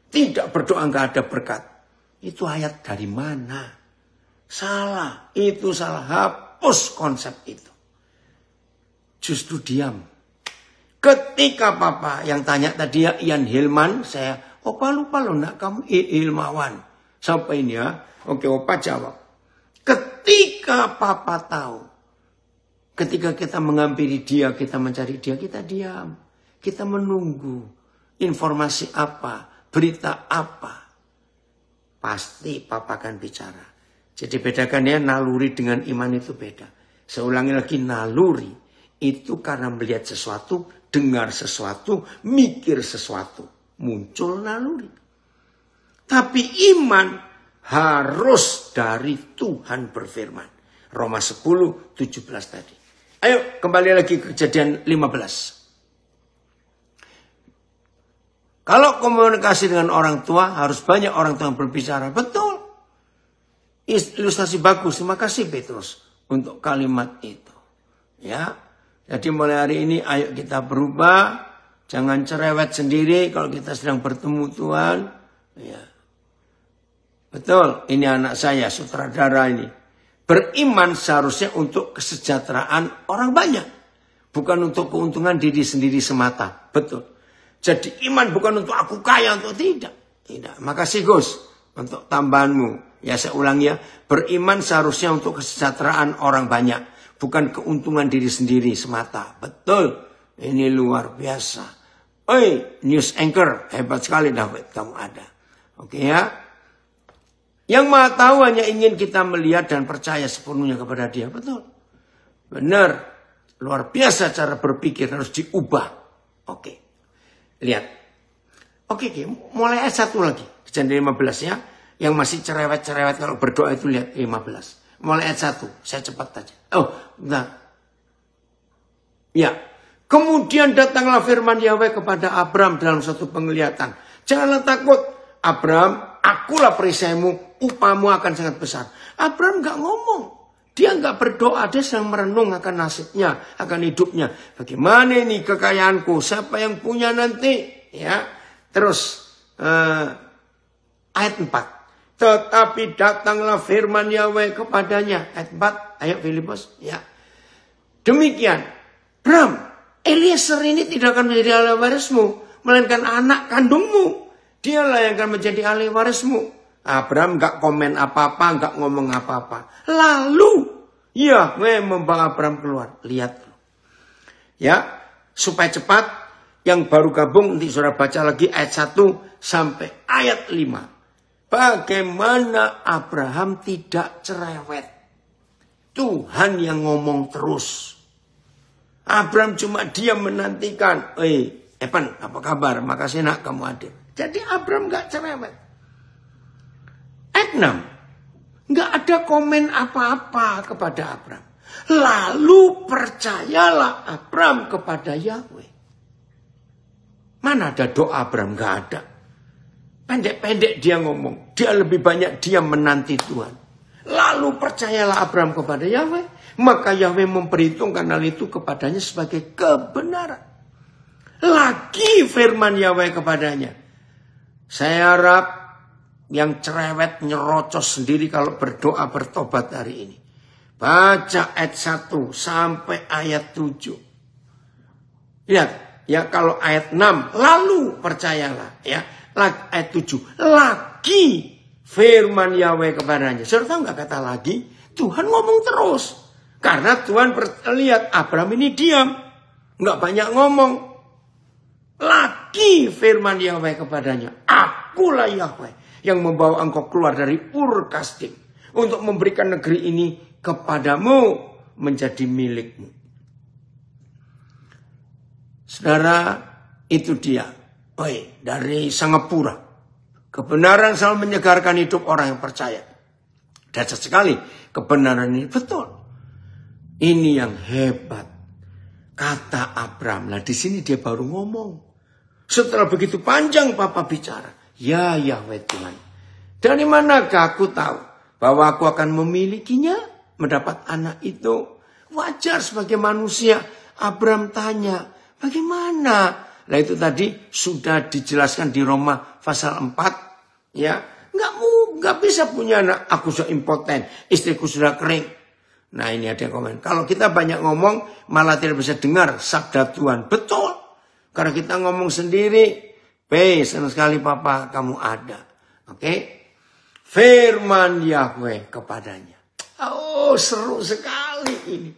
Tidak berdoa, nggak ada berkat. Itu ayat dari mana? Salah, itu salah. Hapus konsep itu. Justru diam. Ketika Papa yang tanya tadi ya, Ian Hilman, saya, Opa lupa loh nak, kamu ilmawan. Sampai ini ya. Oke, Opa jawab. Ketika Papa tahu, ketika kita menghampiri dia, kita mencari dia, kita diam. Kita menunggu informasi apa, berita apa. Pasti Papa akan bicara. Jadi bedakan ya, naluri dengan iman itu beda. Saya ulangi lagi, naluri itu karena melihat sesuatu, dengar sesuatu, mikir sesuatu. Muncul naluri. Tapi iman harus dari Tuhan berfirman. Roma 10, 17 tadi. Ayo kembali lagi ke Kejadian 15. Kalau komunikasi dengan orang tua, harus banyak orang tua yang berbicara. Betul. Ilustrasi bagus. Terima kasih Petrus untuk kalimat itu. Ya. Jadi mulai hari ini ayo kita berubah. Jangan cerewet sendiri kalau kita sedang bertemu Tuhan. Ya. Betul, ini anak saya, sutradara ini. Beriman seharusnya untuk kesejahteraan orang banyak. Bukan untuk keuntungan diri sendiri semata. Betul. Jadi iman bukan untuk aku kaya, untuk tidak. Tidak. Makasih Gus untuk tambahanmu. Ya saya ulang ya. Beriman seharusnya untuk kesejahteraan orang banyak. Bukan keuntungan diri sendiri semata. Betul. Ini luar biasa. Oi, news anchor. Hebat sekali David, kamu ada. Oke ya. Yang Maha Tahu hanya ingin kita melihat dan percaya sepenuhnya kepada Dia. Betul. Benar. Luar biasa cara berpikir harus diubah. Oke. Lihat. Oke. Mulai ayat 1 lagi. Kejadian 15 ya. Yang masih cerewet-cerewet kalau berdoa itu lihat 15. Mulai ayat 1. Saya cepat saja. Oh, bentar. Ya. Kemudian datanglah firman Yahweh kepada Abram dalam suatu penglihatan. Janganlah takut. Abram, akulah perisaimu, upamu akan sangat besar. Abram gak ngomong. Dia gak berdoa, dia sedang merenung akan nasibnya, akan hidupnya. Bagaimana ini kekayaanku, siapa yang punya nanti? Ya. Terus, ayat 4. Tetapi datanglah firman Yahweh kepadanya. Ayat 4, ayo Filipus. Ya. Demikian, Abram, Eliezer ini tidak akan menjadi ahli warismu, melainkan anak kandungmu. Dialah yang akan menjadi ahli warismu. Abraham gak komen apa-apa, gak ngomong apa-apa. Lalu, Yahweh membawa Abraham keluar. Lihat. Ya, supaya cepat, yang baru gabung, nanti saudara baca lagi ayat 1 sampai ayat 5. Bagaimana Abraham tidak cerewet. Tuhan yang ngomong terus. Abraham cuma diam menantikan. Evan, apa kabar? Makasih nak kamu hadir. Jadi Abram gak cerewet. Ayat 6. Gak ada komen apa-apa kepada Abram. Lalu percayalah Abram kepada Yahweh. Mana ada doa Abram? Gak ada. Pendek-pendek dia ngomong. Dia lebih banyak dia menanti Tuhan. Lalu percayalah Abram kepada Yahweh. Maka Yahweh memperhitungkan hal itu kepadanya sebagai kebenaran. Lagi firman Yahweh kepadanya. Saya harap yang cerewet nyerocos sendiri kalau berdoa bertobat hari ini. Baca ayat 1 sampai ayat 7. Lihat ya, kalau ayat 6 lalu percayalah ya. Ayat 7 lagi firman Yahweh kepadanya. Saudara tahu nggak kata lagi? Tuhan ngomong terus. Karena Tuhan lihat Abram ini diam. Nggak banyak ngomong. Lagi firman Yahweh kepadanya. Akulah Yahweh yang membawa engkau keluar dari Ur Kasdim. Untuk memberikan negeri ini kepadamu menjadi milikmu. Saudara, itu dia. Dari Sangapura. Kebenaran selalu menyegarkan hidup orang yang percaya. Dahsyat sekali kebenaran ini betul. Ini yang hebat. Kata Abram. Nah di sini dia baru ngomong. Setelah begitu panjang Papa bicara. Ya Yahweh Tuhan. Dari manakah aku tahu bahwa aku akan memilikinya? Mendapat anak itu. Wajar sebagai manusia. Abram tanya. Bagaimana? Nah itu tadi sudah dijelaskan di Roma pasal 4. Ya. Nggak bisa punya anak. Aku sudah impoten. Istriku sudah kering. Nah ini ada yang komen. Kalau kita banyak ngomong malah tidak bisa dengar sabda Tuhan. Betul. Karena kita ngomong sendiri. Senang sekali Papa kamu ada. Oke. Firman Yahweh kepadanya. Oh seru sekali ini.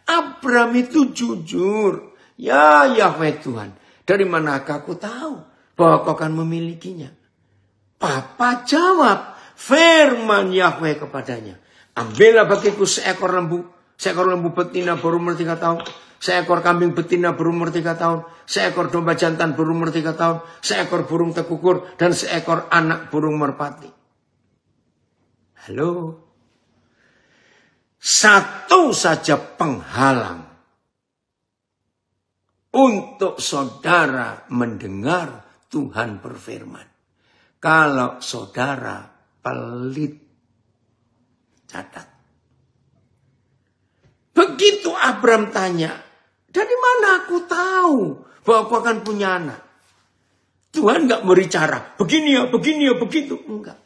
Abram itu jujur. Ya Yahweh Tuhan. Dari manakah aku tahu bahwa kau akan memilikinya? Papa jawab. Firman Yahweh kepadanya. Ambillah bagiku seekor lembu betina berumur 3 tahun. Seekor kambing betina berumur 3 tahun. Seekor domba jantan berumur 3 tahun. Seekor burung tekukur. Dan seekor anak burung merpati. Halo. Satu saja penghalang. Untuk saudara mendengar Tuhan berfirman. Kalau saudara pelit. Catat. Begitu Abram tanya, dari mana aku tahu bahwa aku akan punya anak? Tuhan gak beri cara, begini ya, begitu. Enggak.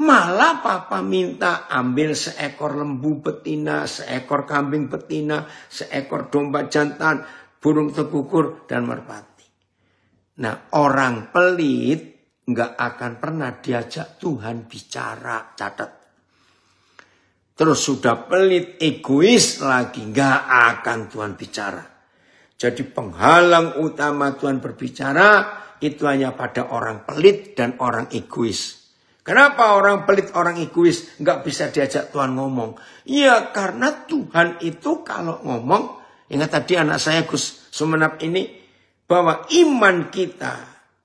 Malah Papa minta ambil seekor lembu betina, seekor kambing betina, seekor domba jantan, burung tekukur, dan merpati. Nah orang pelit gak akan pernah diajak Tuhan bicara, catat. Terus sudah pelit, egois lagi. Gak akan Tuhan bicara. Jadi penghalang utama Tuhan berbicara. Itu hanya pada orang pelit dan orang egois. Kenapa orang pelit, orang egois gak bisa diajak Tuhan ngomong? Ya karena Tuhan itu kalau ngomong. Ingat tadi anak saya Gus Sumenap ini. Bahwa iman kita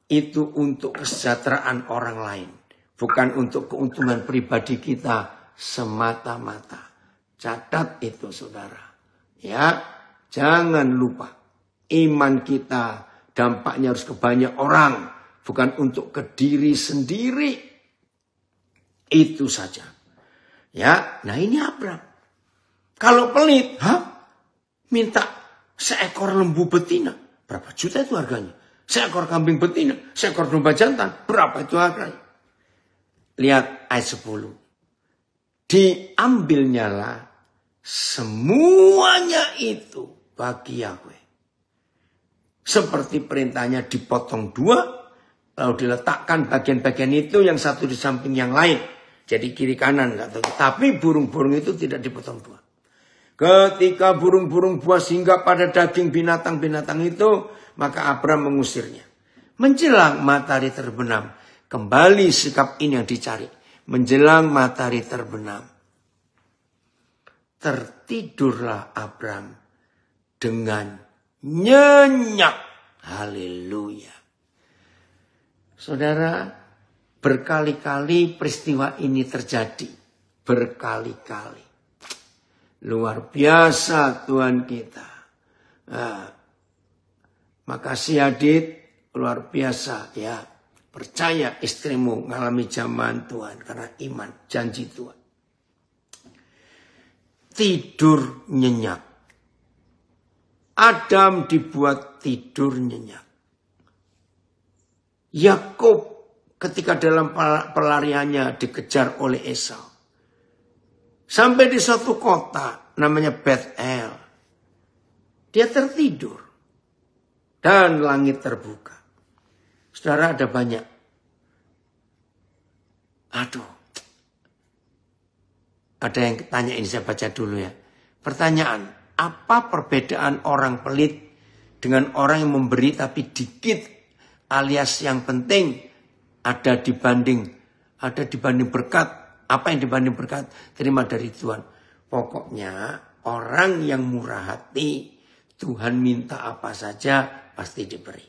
itu untuk kesejahteraan orang lain. Bukan untuk keuntungan pribadi kita. Semata-mata. Catat itu saudara. Ya, jangan lupa. Iman kita dampaknya harus ke banyak orang. Bukan untuk ke diri sendiri. Itu saja. Ya, nah ini Abram. Kalau pelit, minta seekor lembu betina. Berapa juta itu harganya? Seekor kambing betina, seekor domba jantan. Berapa itu harganya? Lihat ayat 10. Diambilnyalah semuanya itu bagi Yahweh. Seperti perintahnya dipotong 2. Lalu diletakkan bagian-bagian itu yang satu di samping yang lain. Jadi kiri kanan. Tapi burung-burung itu tidak dipotong 2. Ketika burung-burung buas hingga pada daging binatang-binatang itu. Maka Abram mengusirnya. Menjelang matahari terbenam. Kembali sikap ini yang dicari. Menjelang matahari terbenam. Tertidurlah Abram dengan nyenyak. Haleluya. Saudara, berkali-kali peristiwa ini terjadi. Berkali-kali. Luar biasa Tuhan kita. Makasih Adit, luar biasa ya. Percaya istrimu mengalami zaman Tuhan karena iman, janji Tuhan. Tidur nyenyak. Adam dibuat tidur nyenyak. Yakub ketika dalam pelariannya dikejar oleh Esau. Sampai di suatu kota namanya Bethel. Dia tertidur. Dan langit terbuka. Saudara, ada banyak. Aduh. Ada yang tanya ini, saya baca dulu ya. Pertanyaan. Apa perbedaan orang pelit dengan orang yang memberi tapi dikit, alias yang penting ada dibanding berkat. Apa yang dibanding berkat? Terima dari Tuhan. Pokoknya orang yang murah hati, Tuhan minta apa saja pasti diberi.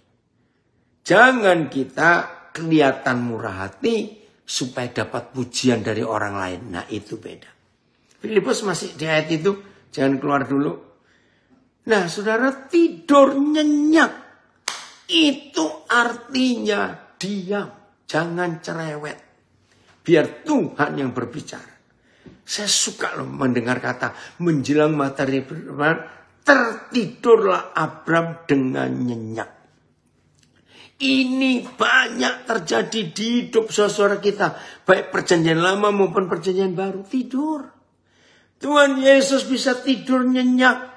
Jangan kita kelihatan murah hati supaya dapat pujian dari orang lain. Nah itu beda. Filipus masih di ayat itu. Jangan keluar dulu. Nah, saudara, tidur nyenyak. Itu artinya diam. Jangan cerewet. Biar Tuhan yang berbicara. Saya suka loh mendengar kata menjelang matahari berbarat. Tertidurlah Abram dengan nyenyak. Ini banyak terjadi di hidup saudara kita. Baik perjanjian lama maupun perjanjian baru. Tidur. Tuhan Yesus bisa tidur nyenyak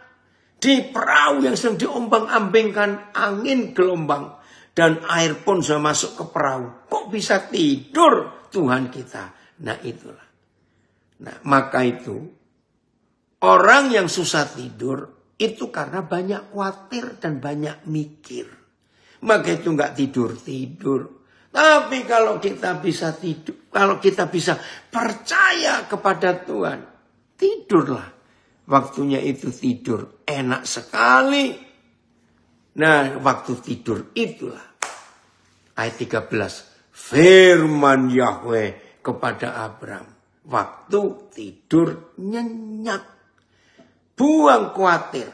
di perahu yang sedang diombang-ambingkan angin gelombang. Dan air pun sudah masuk ke perahu. Kok bisa tidur Tuhan kita? Nah itulah. Nah maka itu orang yang susah tidur itu karena banyak khawatir dan banyak mikir. Maka itu enggak tidur-tidur. Tapi kalau kita bisa tidur, kalau kita bisa percaya kepada Tuhan. Tidurlah. Waktunya itu tidur. Enak sekali. Nah, waktu tidur itulah. Ayat 13. Firman Yahweh kepada Abram. Waktu tidur nyenyak. Buang khawatir.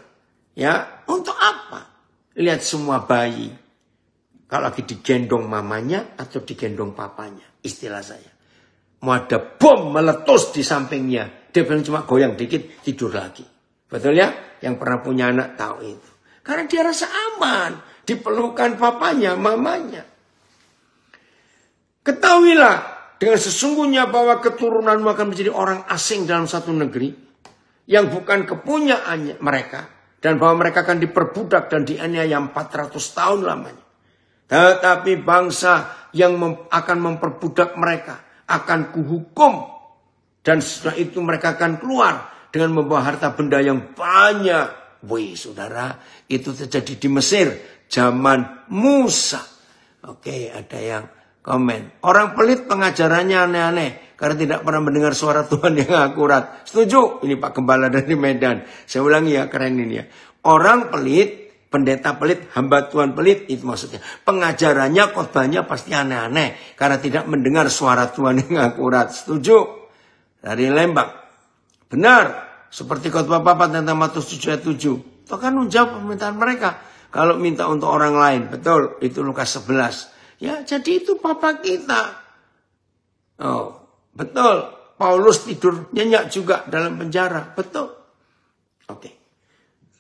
Ya, untuk apa? Lihat semua bayi. Kalau lagi digendong mamanya atau digendong papanya. Istilah saya. Mau ada bom meletus di sampingnya. Dia bilang cuma goyang dikit, tidur lagi. Betul ya? Yang pernah punya anak tahu itu. Karena dia rasa aman. Dipelukan papanya, mamanya. Ketahuilah dengan sesungguhnya bahwa keturunanmu akan menjadi orang asing dalam satu negeri. Yang bukan kepunyaannya mereka. Dan bahwa mereka akan diperbudak dan dianiaya 400 tahun lamanya. Tetapi bangsa yang akan memperbudak mereka akan kuhukum. Dan setelah itu mereka akan keluar dengan membawa harta benda yang banyak. Wih saudara, itu terjadi di Mesir. Zaman Musa. Oke, ada yang komen. Orang pelit pengajarannya aneh-aneh. Karena tidak pernah mendengar suara Tuhan yang akurat. Setuju? Ini Pak Gembala dari Medan. Saya ulangi ya, keren ini ya. Orang pelit, pendeta pelit, hamba Tuhan pelit. Itu maksudnya. Pengajarannya, khotbahnya pasti aneh-aneh. Karena tidak mendengar suara Tuhan yang akurat. Setuju? Dari Lembang. Benar. Seperti khotbah Bapak tentang Matius 7 ayat 7. Itu kan menjawab permintaan mereka. Kalau minta untuk orang lain. Betul. Itu Lukas 11. Ya jadi itu Papa kita. Oh betul. Paulus tidur nyenyak juga dalam penjara. Betul. Oke.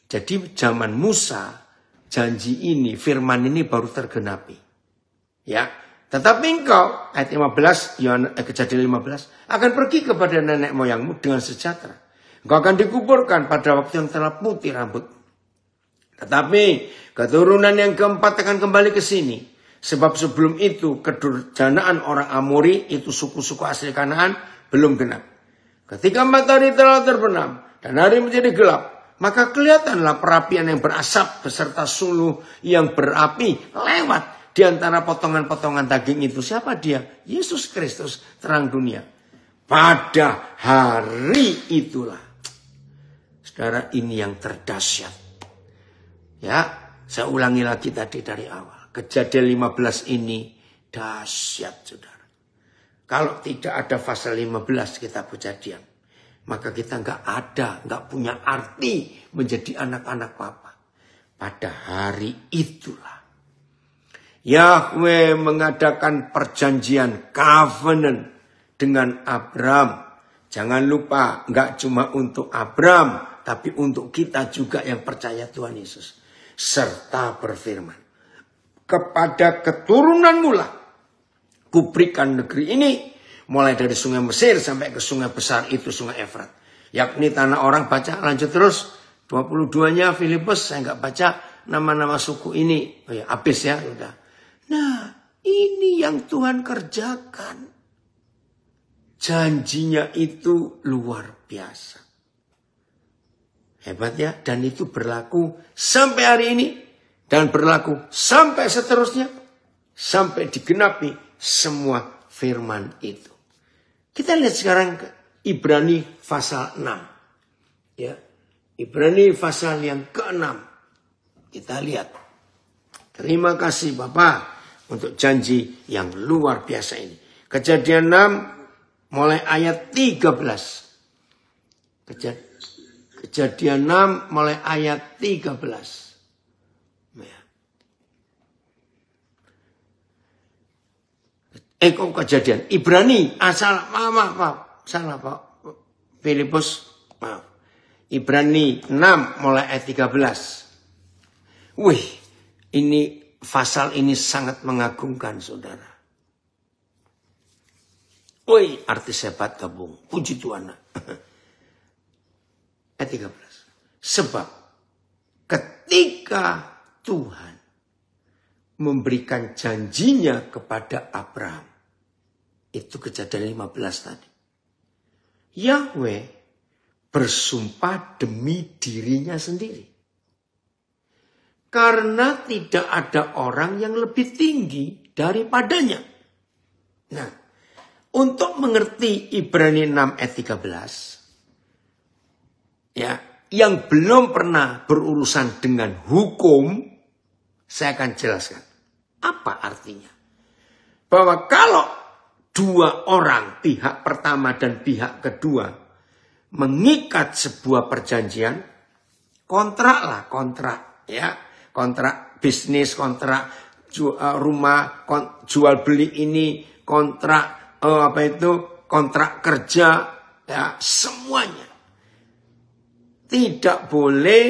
Jadi zaman Musa. Janji ini, firman ini baru tergenapi. Ya. Tetapi engkau, ayat 15, Kejadian 15, akan pergi kepada nenek moyangmu dengan sejahtera. Engkau akan dikuburkan pada waktu yang telah putih rambut. Tetapi keturunan yang keempat akan kembali ke sini. Sebab sebelum itu kedurjanaan orang Amori, itu suku-suku asli Kanaan, belum genap. Ketika matahari telah terbenam dan hari menjadi gelap, maka kelihatanlah perapian yang berasap beserta suluh yang berapi lewat di antara potongan-potongan daging itu. Siapa dia? Yesus Kristus, terang dunia. Pada hari itulah. Saudara, ini yang terdahsyat. Ya, saya ulangi lagi tadi dari awal. Kejadian 15 ini dahsyat, saudara. Kalau tidak ada pasal 15 kitab Kejadian, maka kita nggak punya arti menjadi anak-anak Bapa. Pada hari itulah Yahweh mengadakan perjanjian covenant dengan Abraham. Jangan lupa, nggak cuma untuk Abraham, tapi untuk kita juga yang percaya Tuhan Yesus. Serta berfirman, kepada keturunanmu lah kuberikan negeri ini, mulai dari sungai Mesir sampai ke sungai besar itu, sungai Efrat. Yakni tanah orang. Baca lanjut terus. 22-nya Filipus, saya nggak baca nama-nama suku ini. Oh ya, habis ya, udah. Nah, ini yang Tuhan kerjakan. Janjinya itu luar biasa. Hebat ya, dan itu berlaku sampai hari ini. Dan berlaku sampai seterusnya. Sampai digenapi semua firman itu. Kita lihat sekarang ke Ibrani pasal 6. Ya, Ibrani pasal yang ke-6. Kita lihat. Terima kasih Bapak untuk janji yang luar biasa ini. Kejadian 6 mulai ayat 13. Kejadian 6 mulai ayat 13. Kejadian Ibrani, salah Pak Filipus, maaf. Ibrani 6 mulai ayat 13. Wih, ini pasal ini sangat mengagumkan, saudara. Wih, artis hebat gabung, puji Tuhan. Ayat 13. Sebab ketika Tuhan memberikan janjinya kepada Abraham, itu Kejadian 15 tadi, Yahweh bersumpah demi dirinya sendiri. Karena tidak ada orang yang lebih tinggi daripadanya. Nah, untuk mengerti Ibrani 6 ayat 13, ya, yang belum pernah berurusan dengan hukum, saya akan jelaskan. Apa artinya? Bahwa kalau dua orang, pihak pertama dan pihak kedua, mengikat sebuah perjanjian, kontrak, ya, kontrak bisnis, kontrak rumah, jual beli ini, kontrak kontrak kerja, ya, semuanya. Tidak boleh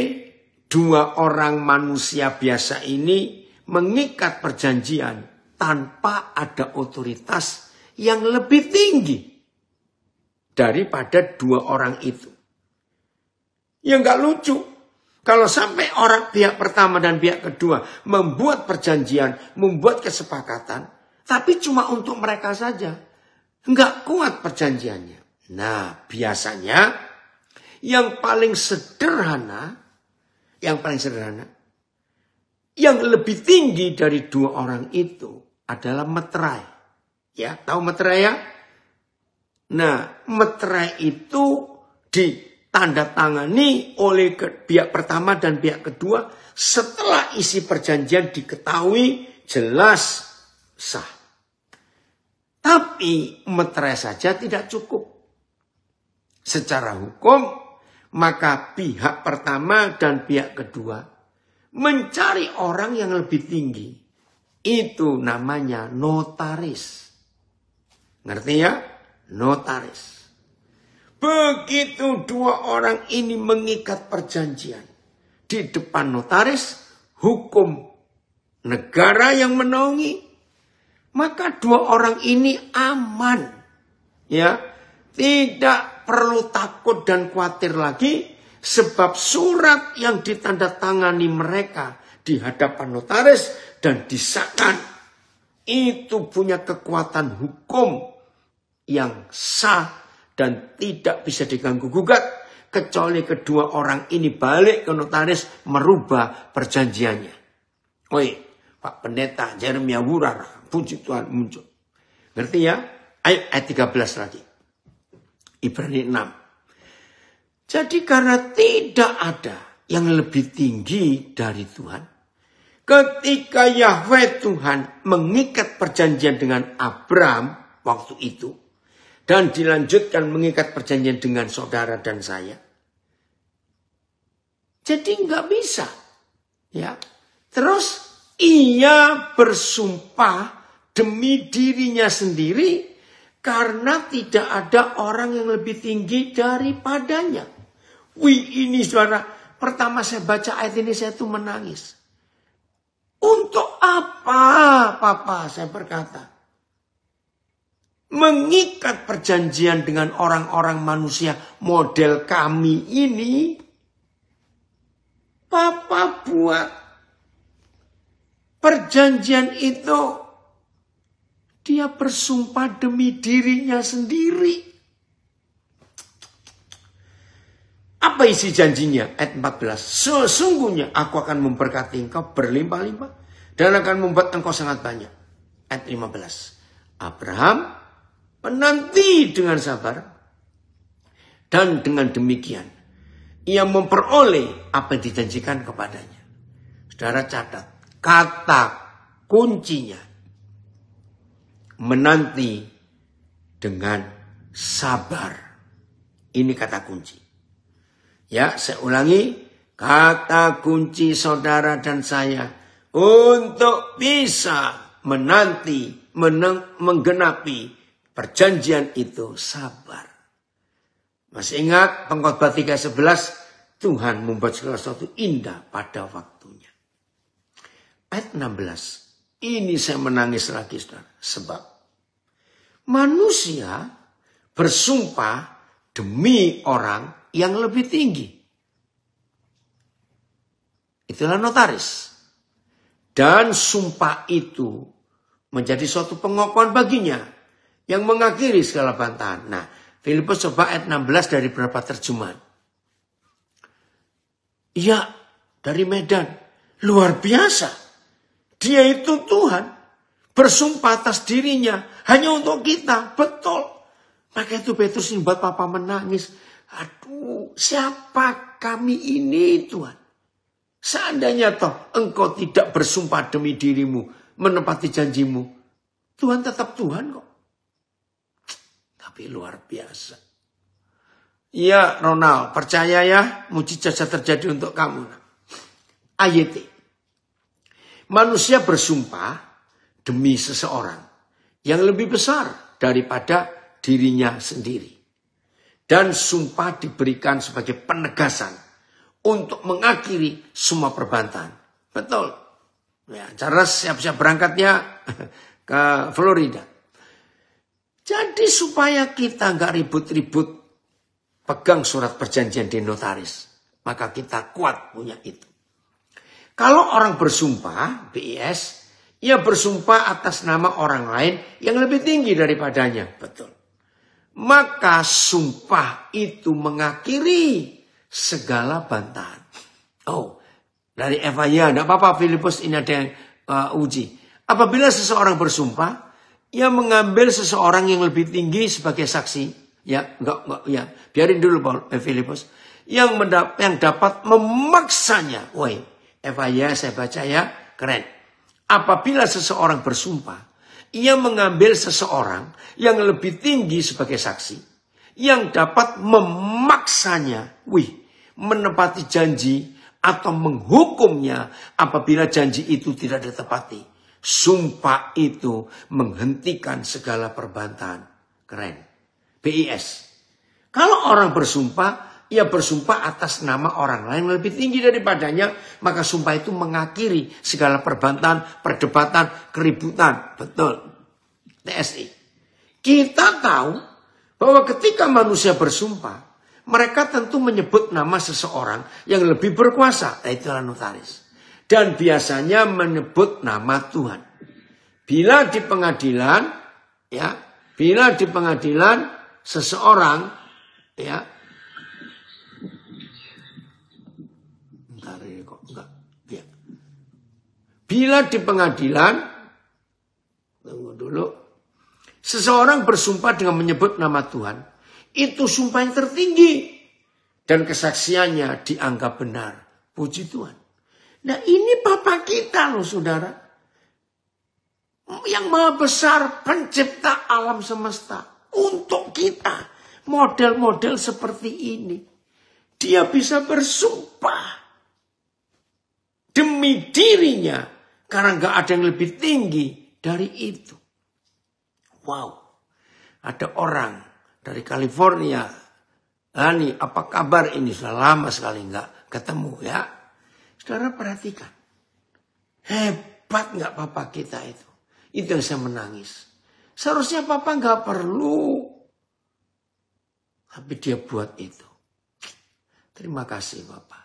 dua orang manusia biasa ini mengikat perjanjian tanpa ada otoritas yang lebih tinggi daripada dua orang itu. Ya nggak lucu. Kalau sampai orang pihak pertama dan pihak kedua membuat perjanjian, membuat kesepakatan, tapi cuma untuk mereka saja. Nggak kuat perjanjiannya. Nah, biasanya yang paling sederhana, yang lebih tinggi dari dua orang itu adalah meterai. Ya, tahu meterai ya? Nah, meterai itu ditandatangani oleh pihak pertama dan pihak kedua setelah isi perjanjian diketahui jelas sah. Tapi meterai saja tidak cukup. Secara hukum, maka pihak pertama dan pihak kedua mencari orang yang lebih tinggi. Itu namanya notaris. Ngerti ya? Notaris. Begitu dua orang ini mengikat perjanjian di depan notaris, hukum negara yang menaungi, maka dua orang ini aman. Ya, tidak perlu takut dan khawatir lagi, sebab surat yang ditandatangani mereka di hadapan notaris dan disahkan itu punya kekuatan hukum yang sah dan tidak bisa diganggu gugat kecuali kedua orang ini balik ke notaris merubah perjanjiannya. Oi, Pak Pendeta Jeremia Wurar, puji Tuhan muncul. Ngerti ya? Ayat 13 lagi. Ibrani 6. Jadi karena tidak ada yang lebih tinggi dari Tuhan, Ketika Yahweh Tuhan mengikat perjanjian dengan Abraham waktu itu, dan dilanjutkan mengikat perjanjian dengan saudara dan saya, jadi nggak bisa, ya. Terus ia bersumpah demi dirinya sendiri karena tidak ada orang yang lebih tinggi daripadanya. Wih, ini saudara, pertama saya baca ayat ini saya tuh menangis. Untuk apa, Papa? Saya berkata. Mengikat perjanjian dengan orang-orang manusia model kami ini. Papa buat perjanjian itu. Dia bersumpah demi dirinya sendiri. Apa isi janjinya? Ayat 14. Sesungguhnya aku akan memberkati engkau berlimpah-limpah dan akan membuat engkau sangat banyak. Ayat 15. Abraham menanti dengan sabar dan dengan demikian ia memperoleh apa yang dijanjikan kepadanya. Saudara catat, kata kuncinya menanti dengan sabar. Ini kata kunci. Ya, saya ulangi, kata kunci saudara dan saya untuk bisa menanti, menggenapi perjanjian itu sabar. Masih ingat Pengkhotbah 3:11, Tuhan membuat segala sesuatu indah pada waktunya. Ayat 16, ini saya menangis lagi saudara, sebab manusia bersumpah demi orang yang lebih tinggi. Itulah notaris. Dan sumpah itu menjadi suatu pengakuan baginya yang mengakhiri segala bantahan. Nah, Filipus coba ayat 16 dari beberapa terjemahan. Ya, dari Medan. Luar biasa. Dia itu Tuhan. Bersumpah atas dirinya. Hanya untuk kita. Betul. Maka itu Petrus ini buat Papa menangis. Aduh, siapa kami ini Tuhan? Seandainya toh engkau tidak bersumpah demi dirimu, menepati janjimu, Tuhan tetap Tuhan kok. Tapi luar biasa. Ya Ronald, percaya ya, mujizat terjadi untuk kamu. AYT. Manusia bersumpah demi seseorang yang lebih besar daripada dirinya sendiri. Dan sumpah diberikan sebagai penegasan untuk mengakhiri semua perbantahan. Betul. Ya, Charles siap-siap berangkatnya ke Florida. Jadi supaya kita nggak ribut-ribut pegang surat perjanjian di notaris. Maka kita kuat punya itu. Kalau orang bersumpah, BIS, ia bersumpah atas nama orang lain yang lebih tinggi daripadanya. Betul. Maka sumpah itu mengakhiri segala bantahan. Oh, dari Eva ya, tidak apa-apa Filipus ini ada yang uji. Apabila seseorang bersumpah, ia mengambil seseorang yang lebih tinggi sebagai saksi. Ya, enggak, ya, biarin dulu Filipus. Yang dapat memaksanya. Woi, Eva ya, saya baca ya, keren. Apabila seseorang bersumpah, ia mengambil seseorang yang lebih tinggi sebagai saksi. Yang dapat memaksanya. Menepati janji atau menghukumnya apabila janji itu tidak ditepati. Sumpah itu menghentikan segala perbantahan. Keren. BIS. Kalau orang bersumpah, ia bersumpah atas nama orang lain yang lebih tinggi daripadanya, maka sumpah itu mengakhiri segala perbantahan, perdebatan, keributan. Betul. TSI. Kita tahu bahwa ketika manusia bersumpah, mereka tentu menyebut nama seseorang yang lebih berkuasa. Itulah notaris. Dan biasanya menyebut nama Tuhan. Bila di pengadilan, seseorang, ya, bila di pengadilan, tunggu dulu, seseorang bersumpah dengan menyebut nama Tuhan, itu sumpah yang tertinggi dan kesaksiannya dianggap benar. Puji Tuhan. Nah ini Bapa kita loh saudara. Yang maha besar, pencipta alam semesta. Untuk kita, model-model seperti ini. Dia bisa bersumpah demi dirinya. Karena gak ada yang lebih tinggi dari itu. Wow. Ada orang dari California. Ani, apa kabar ini? Sudah lama sekali gak ketemu ya. Saudara perhatikan. Hebat gak Papa kita itu? Itu yang saya menangis. Seharusnya Papa gak perlu. Tapi dia buat itu. Terima kasih Bapak.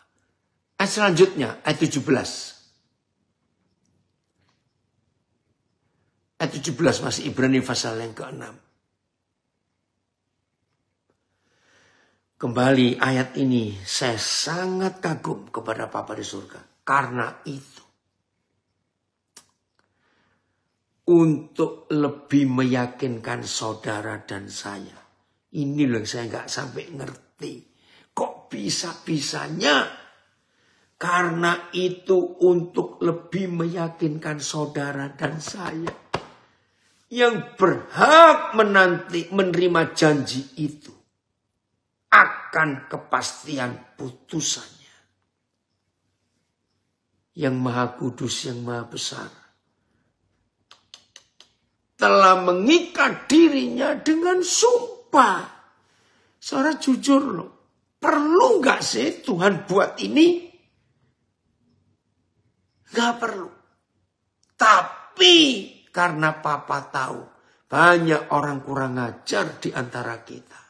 Ayat selanjutnya, ayat 17. Ayat 17 masih Ibrani pasal yang ke-6. Kembali ayat ini saya sangat kagum kepada Bapa di surga. Karena itu. Untuk lebih meyakinkan saudara dan saya. Ini loh yang saya nggak sampai ngerti. Kok bisa-bisanya? Karena itu untuk lebih meyakinkan saudara dan saya. Yang berhak menerima janji itu. Akan kepastian putusannya. Yang maha kudus, yang maha besar. Telah mengikat dirinya dengan sumpah. Saudara jujur loh. Perlu gak sih Tuhan buat ini? Gak perlu. Tapi karena Papa tahu. Banyak orang kurang ajar di antara kita.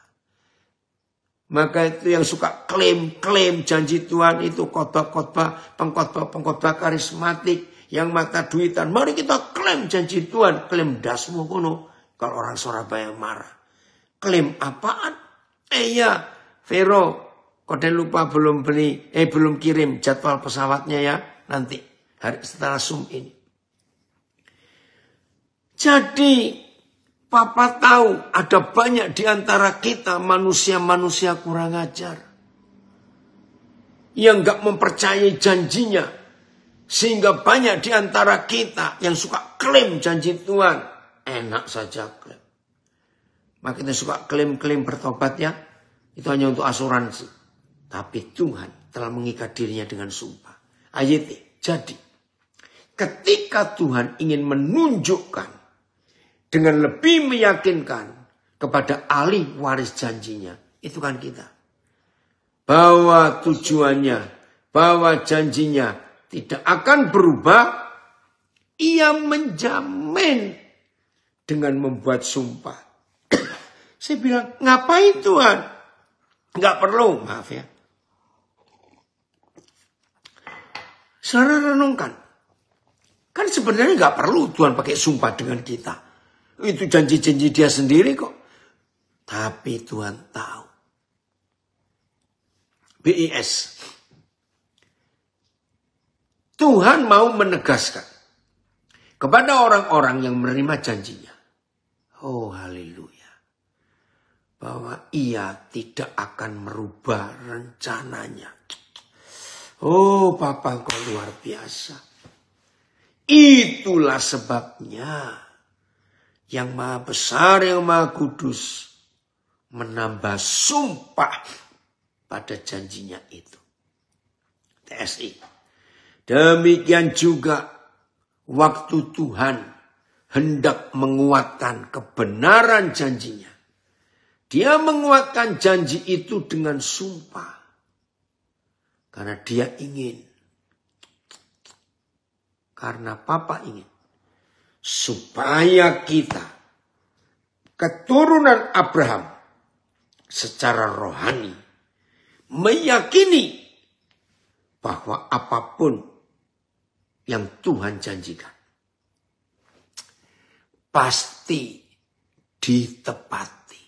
Maka itu yang suka klaim janji Tuhan itu khotbah-khotbah, pengkhotbah karismatik yang mata duitan. Mari kita klaim janji Tuhan, klaim dasmu kuno. Kalau orang Surabaya marah. Klaim apaan? Ya, Vero, kode lupa belum kirim jadwal pesawatnya ya nanti hari setelah Zoom ini. Jadi Papa tahu ada banyak di antara kita manusia-manusia kurang ajar. Yang gak mempercayai janjinya. Sehingga banyak di antara kita yang suka klaim janji Tuhan. Enak saja klaim. Makanya suka klaim-klaim bertobat ya. Itu hanya untuk asuransi. Tapi Tuhan telah mengikat dirinya dengan sumpah. Ayat. Jadi ketika Tuhan ingin menunjukkan dengan lebih meyakinkan kepada ahli waris janjinya. Itu kan kita. Bahwa tujuannya, bahwa janjinya tidak akan berubah. Ia menjamin dengan membuat sumpah. Saya bilang, ngapain Tuhan? Nggak perlu, maaf ya. Saudara renungkan. Kan sebenarnya nggak perlu Tuhan pakai sumpah dengan kita. Itu janji-janji dia sendiri kok. Tapi Tuhan tahu. BIS. Tuhan mau menegaskan. Kepada orang-orang yang menerima janjinya. Oh haleluya. Bahwa ia tidak akan merubah rencananya. Oh Bapa engkau luar biasa. Itulah sebabnya. Yang maha besar, yang maha kudus. Menambah sumpah pada janjinya itu. TSI. Demikian juga waktu Tuhan hendak menguatkan kebenaran janjinya. Dia menguatkan janji itu dengan sumpah. Karena dia ingin. Karena Papa ingin. Supaya kita, keturunan Abraham, secara rohani, meyakini bahwa apapun yang Tuhan janjikan, pasti ditepati.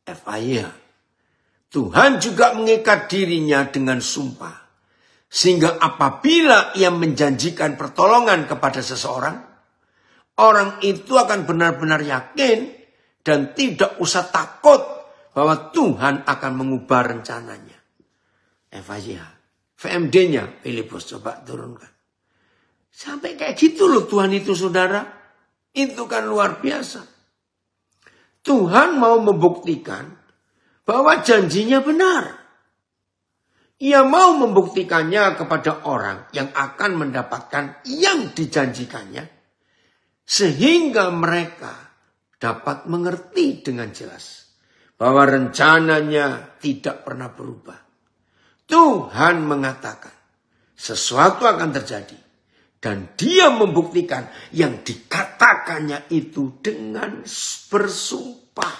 FYI, Tuhan juga mengikat dirinya dengan sumpah. Sehingga apabila ia menjanjikan pertolongan kepada seseorang, orang itu akan benar-benar yakin dan tidak usah takut bahwa Tuhan akan mengubah rencananya. FYI, VMD-nya Filipus coba turunkan. Sampai kayak gitu loh Tuhan itu saudara. Itu kan luar biasa. Tuhan mau membuktikan bahwa janjinya benar. Ia mau membuktikannya kepada orang yang akan mendapatkan yang dijanjikannya. Sehingga mereka dapat mengerti dengan jelas bahwa rencananya tidak pernah berubah. Tuhan mengatakan sesuatu akan terjadi. Dan dia membuktikan yang dikatakannya itu dengan bersumpah.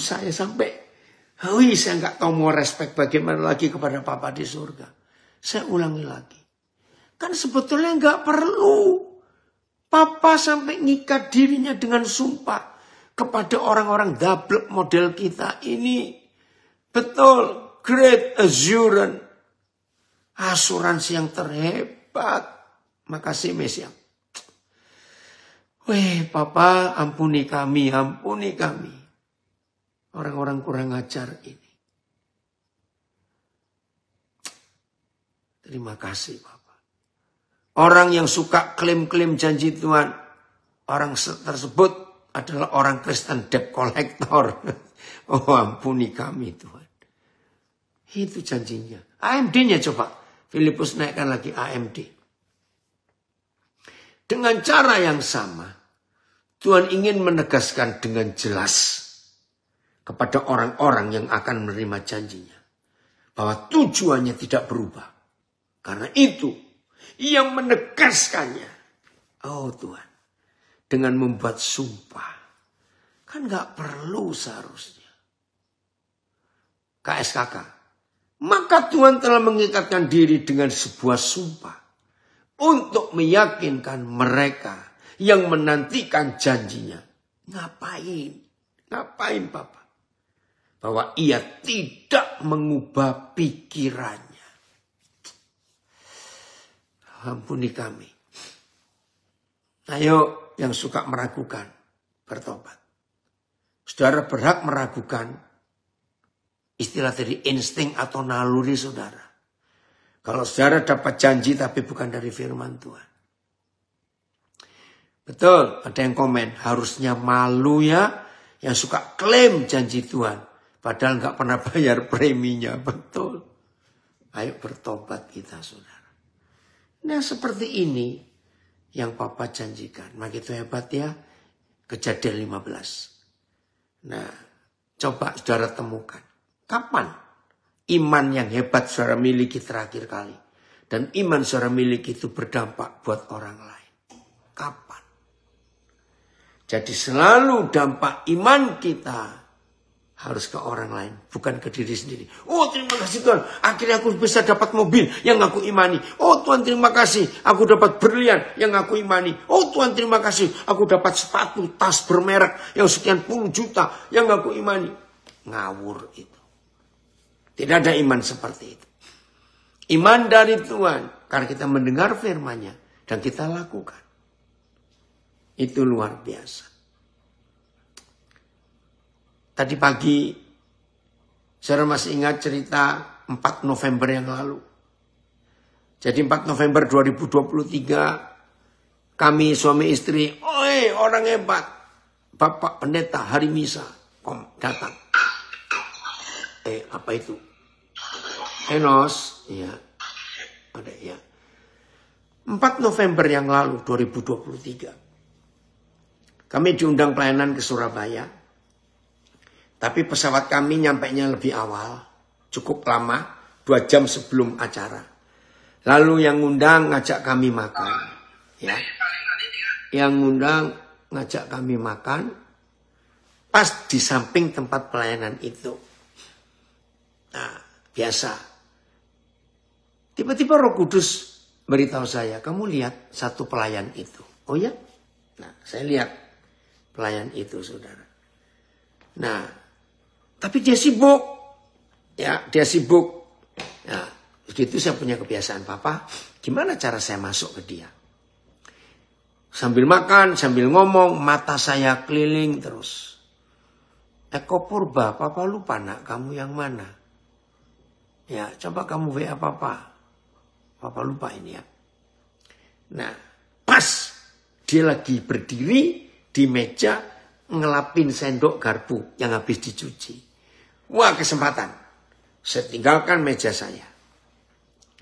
Saya sampai, saya nggak tahu mau respect bagaimana lagi kepada Papa di surga. Saya ulangi lagi. Kan sebetulnya nggak perlu Papa sampai ngikat dirinya dengan sumpah kepada orang-orang double model kita ini. Betul, great assurance. Asuransi yang terhebat. Makasih Mesia. Papa ampuni kami. Orang-orang kurang ajar ini. Terima kasih Papa. Orang yang suka klaim-klaim janji Tuhan. Orang tersebut adalah orang Kristen debt collector. Oh ampuni kami Tuhan. Itu janjinya. AMD-nya coba. Filipus naikkan lagi AMD. Dengan cara yang sama, Tuhan ingin menegaskan dengan jelas kepada orang-orang yang akan menerima janjinya. Bahwa tujuannya tidak berubah. Karena itu, ia menegaskannya. Oh Tuhan, dengan membuat sumpah. Kan gak perlu seharusnya. KSKK. Maka Tuhan telah mengikatkan diri dengan sebuah sumpah. Untuk meyakinkan mereka yang menantikan janjinya. Ngapain Papa? Bahwa ia tidak mengubah pikirannya. Ampuni kami. Ayo yang suka meragukan, bertobat. Saudara berhak meragukan. Istilah dari insting atau naluri saudara. Kalau saudara dapat janji tapi bukan dari firman Tuhan. Betul, ada yang komen. Harusnya malu ya yang suka klaim janji Tuhan. Padahal nggak pernah bayar preminya. Betul. Ayo bertobat kita saudara. Nah seperti ini yang Papa janjikan. Begitu hebat ya. Kejadian 15. Nah coba saudara temukan. Kapan iman yang hebat saudara miliki terakhir kali? Dan iman saudara miliki itu berdampak buat orang lain. Kapan? Jadi selalu dampak iman kita harus ke orang lain. Bukan ke diri sendiri. Oh terima kasih Tuhan. Akhirnya aku bisa dapat mobil yang aku imani. Oh Tuhan terima kasih. Aku dapat berlian yang aku imani. Oh Tuhan terima kasih. Aku dapat sepatu tas bermerek yang sekian puluh juta yang aku imani. Ngawur itu. Tidak ada iman seperti itu. Iman dari Tuhan. Karena kita mendengar firman-Nya. Dan kita lakukan. Itu luar biasa. Tadi pagi. Saudara masih ingat cerita 4 November yang lalu. Jadi 4 November 2023. Kami suami istri. Orang hebat. Bapak pendeta hari misa. Datang. Apa itu? Enos, ya, ada ya. 4 November yang lalu 2023. Kami diundang pelayanan ke Surabaya. Tapi pesawat kami nyampainya lebih awal. Cukup lama, 2 jam sebelum acara. Lalu yang ngundang ngajak kami makan. Ya. Yang ngundang ngajak kami makan. Pas di samping tempat pelayanan itu. Nah, biasa. Tiba-tiba Roh Kudus beritahu saya, kamu lihat satu pelayan itu. Oh ya? Nah, saya lihat pelayan itu, saudara. Nah, tapi dia sibuk. Ya, dia sibuk. Nah, begitu saya punya kebiasaan, Papa, gimana cara saya masuk ke dia? Sambil makan, sambil ngomong, mata saya keliling terus. Eko Purba, Papa lupa nak, kamu yang mana? Ya, coba kamu WA papa. Papa lupa ini ya. Nah, pas dia lagi berdiri di meja ngelapin sendok garpu yang habis dicuci. Wah, kesempatan. Saya tinggalkan meja saya.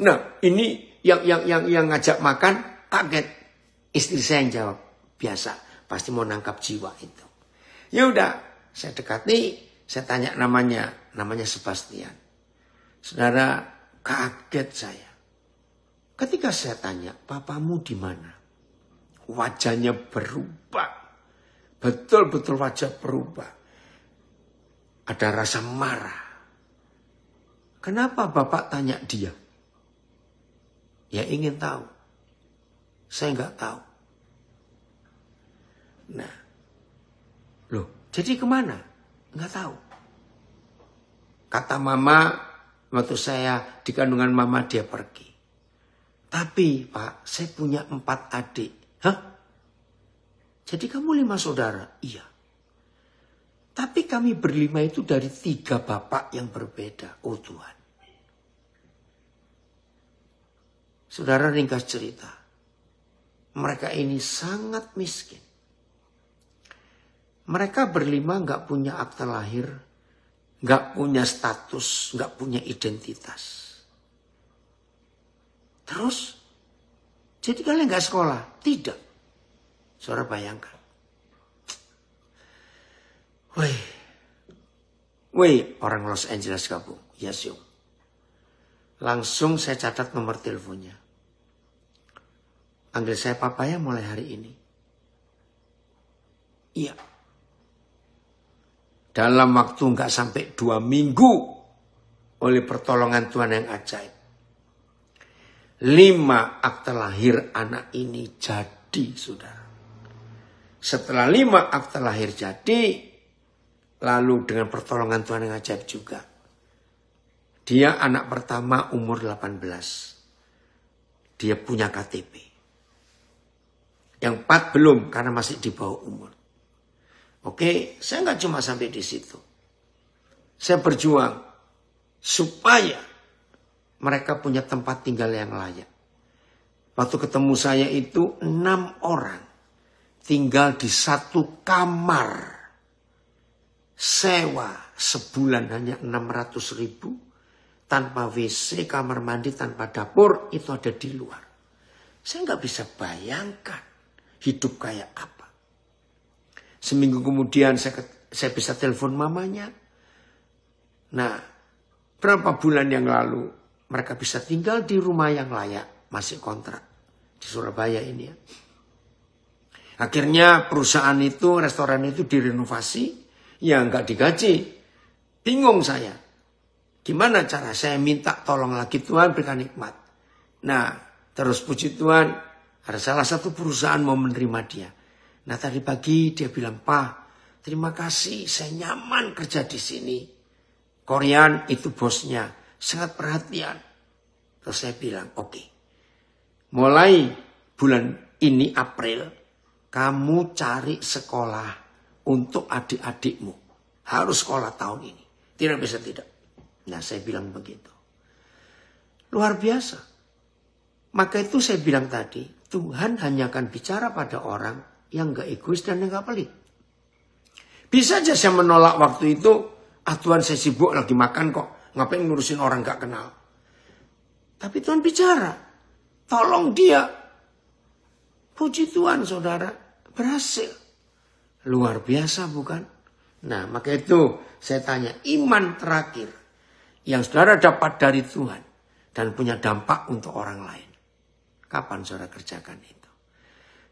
Nah, ini yang ngajak makan kaget. Istri saya yang jawab. Biasa, pasti mau nangkap jiwa itu. Ya udah, saya dekati, saya tanya namanya Sebastian. Saudara, kaget saya. Ketika saya tanya, papamu di mana? Wajahnya berubah. Betul-betul wajah berubah. Ada rasa marah. Kenapa bapak tanya dia? Ya ingin tahu. Saya nggak tahu. Nah, loh, jadi kemana? Nggak tahu. Kata mama, waktu saya di kandungan mama dia pergi. Tapi Pak, saya punya 4 adik. Hah? Jadi kamu 5 saudara? Iya. Tapi kami berlima itu dari 3 bapak yang berbeda. Oh Tuhan. Saudara, ringkas cerita. Mereka ini sangat miskin. Mereka berlima nggak punya akta lahir, nggak punya status, nggak punya identitas. Terus, jadi kalian nggak sekolah? Tidak. Saudara bayangkan. Woi, orang Los Angeles gabung. Yes, yo. Langsung saya catat nomor teleponnya. Panggil saya papa ya mulai hari ini. Iya. Dalam waktu nggak sampai 2 minggu, oleh pertolongan Tuhan yang ajaib, 5 akte lahir anak ini jadi, saudara. Setelah 5 akte lahir jadi, lalu dengan pertolongan Tuhan yang ajaib juga, dia anak pertama umur 18. Dia punya KTP. Yang 4 belum karena masih di bawah umur. Oke, saya nggak cuma sampai di situ. Saya berjuang supaya mereka punya tempat tinggal yang layak. Waktu ketemu saya itu 6 orang tinggal di 1 kamar. Sewa sebulan hanya 600.000. Tanpa WC, kamar mandi, tanpa dapur, itu ada di luar. Saya nggak bisa bayangkan hidup kayak apa. Seminggu kemudian saya bisa telepon mamanya. Nah, berapa bulan yang lalu mereka bisa tinggal di rumah yang layak, masih kontrak di Surabaya ini ya. Akhirnya perusahaan itu, restoran itu direnovasi, ya nggak digaji. Bingung saya. Gimana cara saya minta tolong lagi Tuhan berikan nikmat. Nah, terus puji Tuhan, ada salah satu perusahaan mau menerima dia. Nah tadi pagi dia bilang, Pak, terima kasih, saya nyaman kerja di sini. Korean itu bosnya, sangat perhatian. Terus saya bilang, oke. Mulai bulan ini April, kamu cari sekolah untuk adik-adikmu. Harus sekolah tahun ini. Tidak bisa tidak. Nah saya bilang begitu. Luar biasa. Maka itu saya bilang tadi, Tuhan hanya akan bicara pada orang yang gak egois dan yang gak pelit. Bisa aja saya menolak waktu itu, Tuhan saya sibuk lagi makan kok, ngapain ngurusin orang gak kenal. Tapi Tuhan bicara, tolong dia. Puji Tuhan saudara, berhasil. Luar biasa bukan? Nah maka itu saya tanya, iman terakhir yang saudara dapat dari Tuhan dan punya dampak untuk orang lain. Kapan saudara kerjakan itu?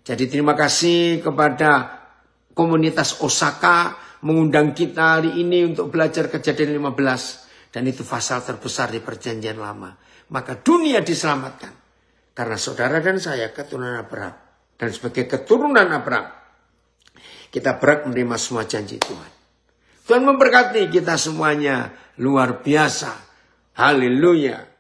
Jadi terima kasih kepada komunitas Osaka mengundang kita hari ini untuk belajar Kejadian 15. Dan itu pasal terbesar di Perjanjian Lama. Maka dunia diselamatkan. Karena saudara dan saya keturunan Abraham. Dan sebagai keturunan Abraham, kita berhak menerima semua janji Tuhan. Tuhan memberkati kita semuanya luar biasa. Haleluya.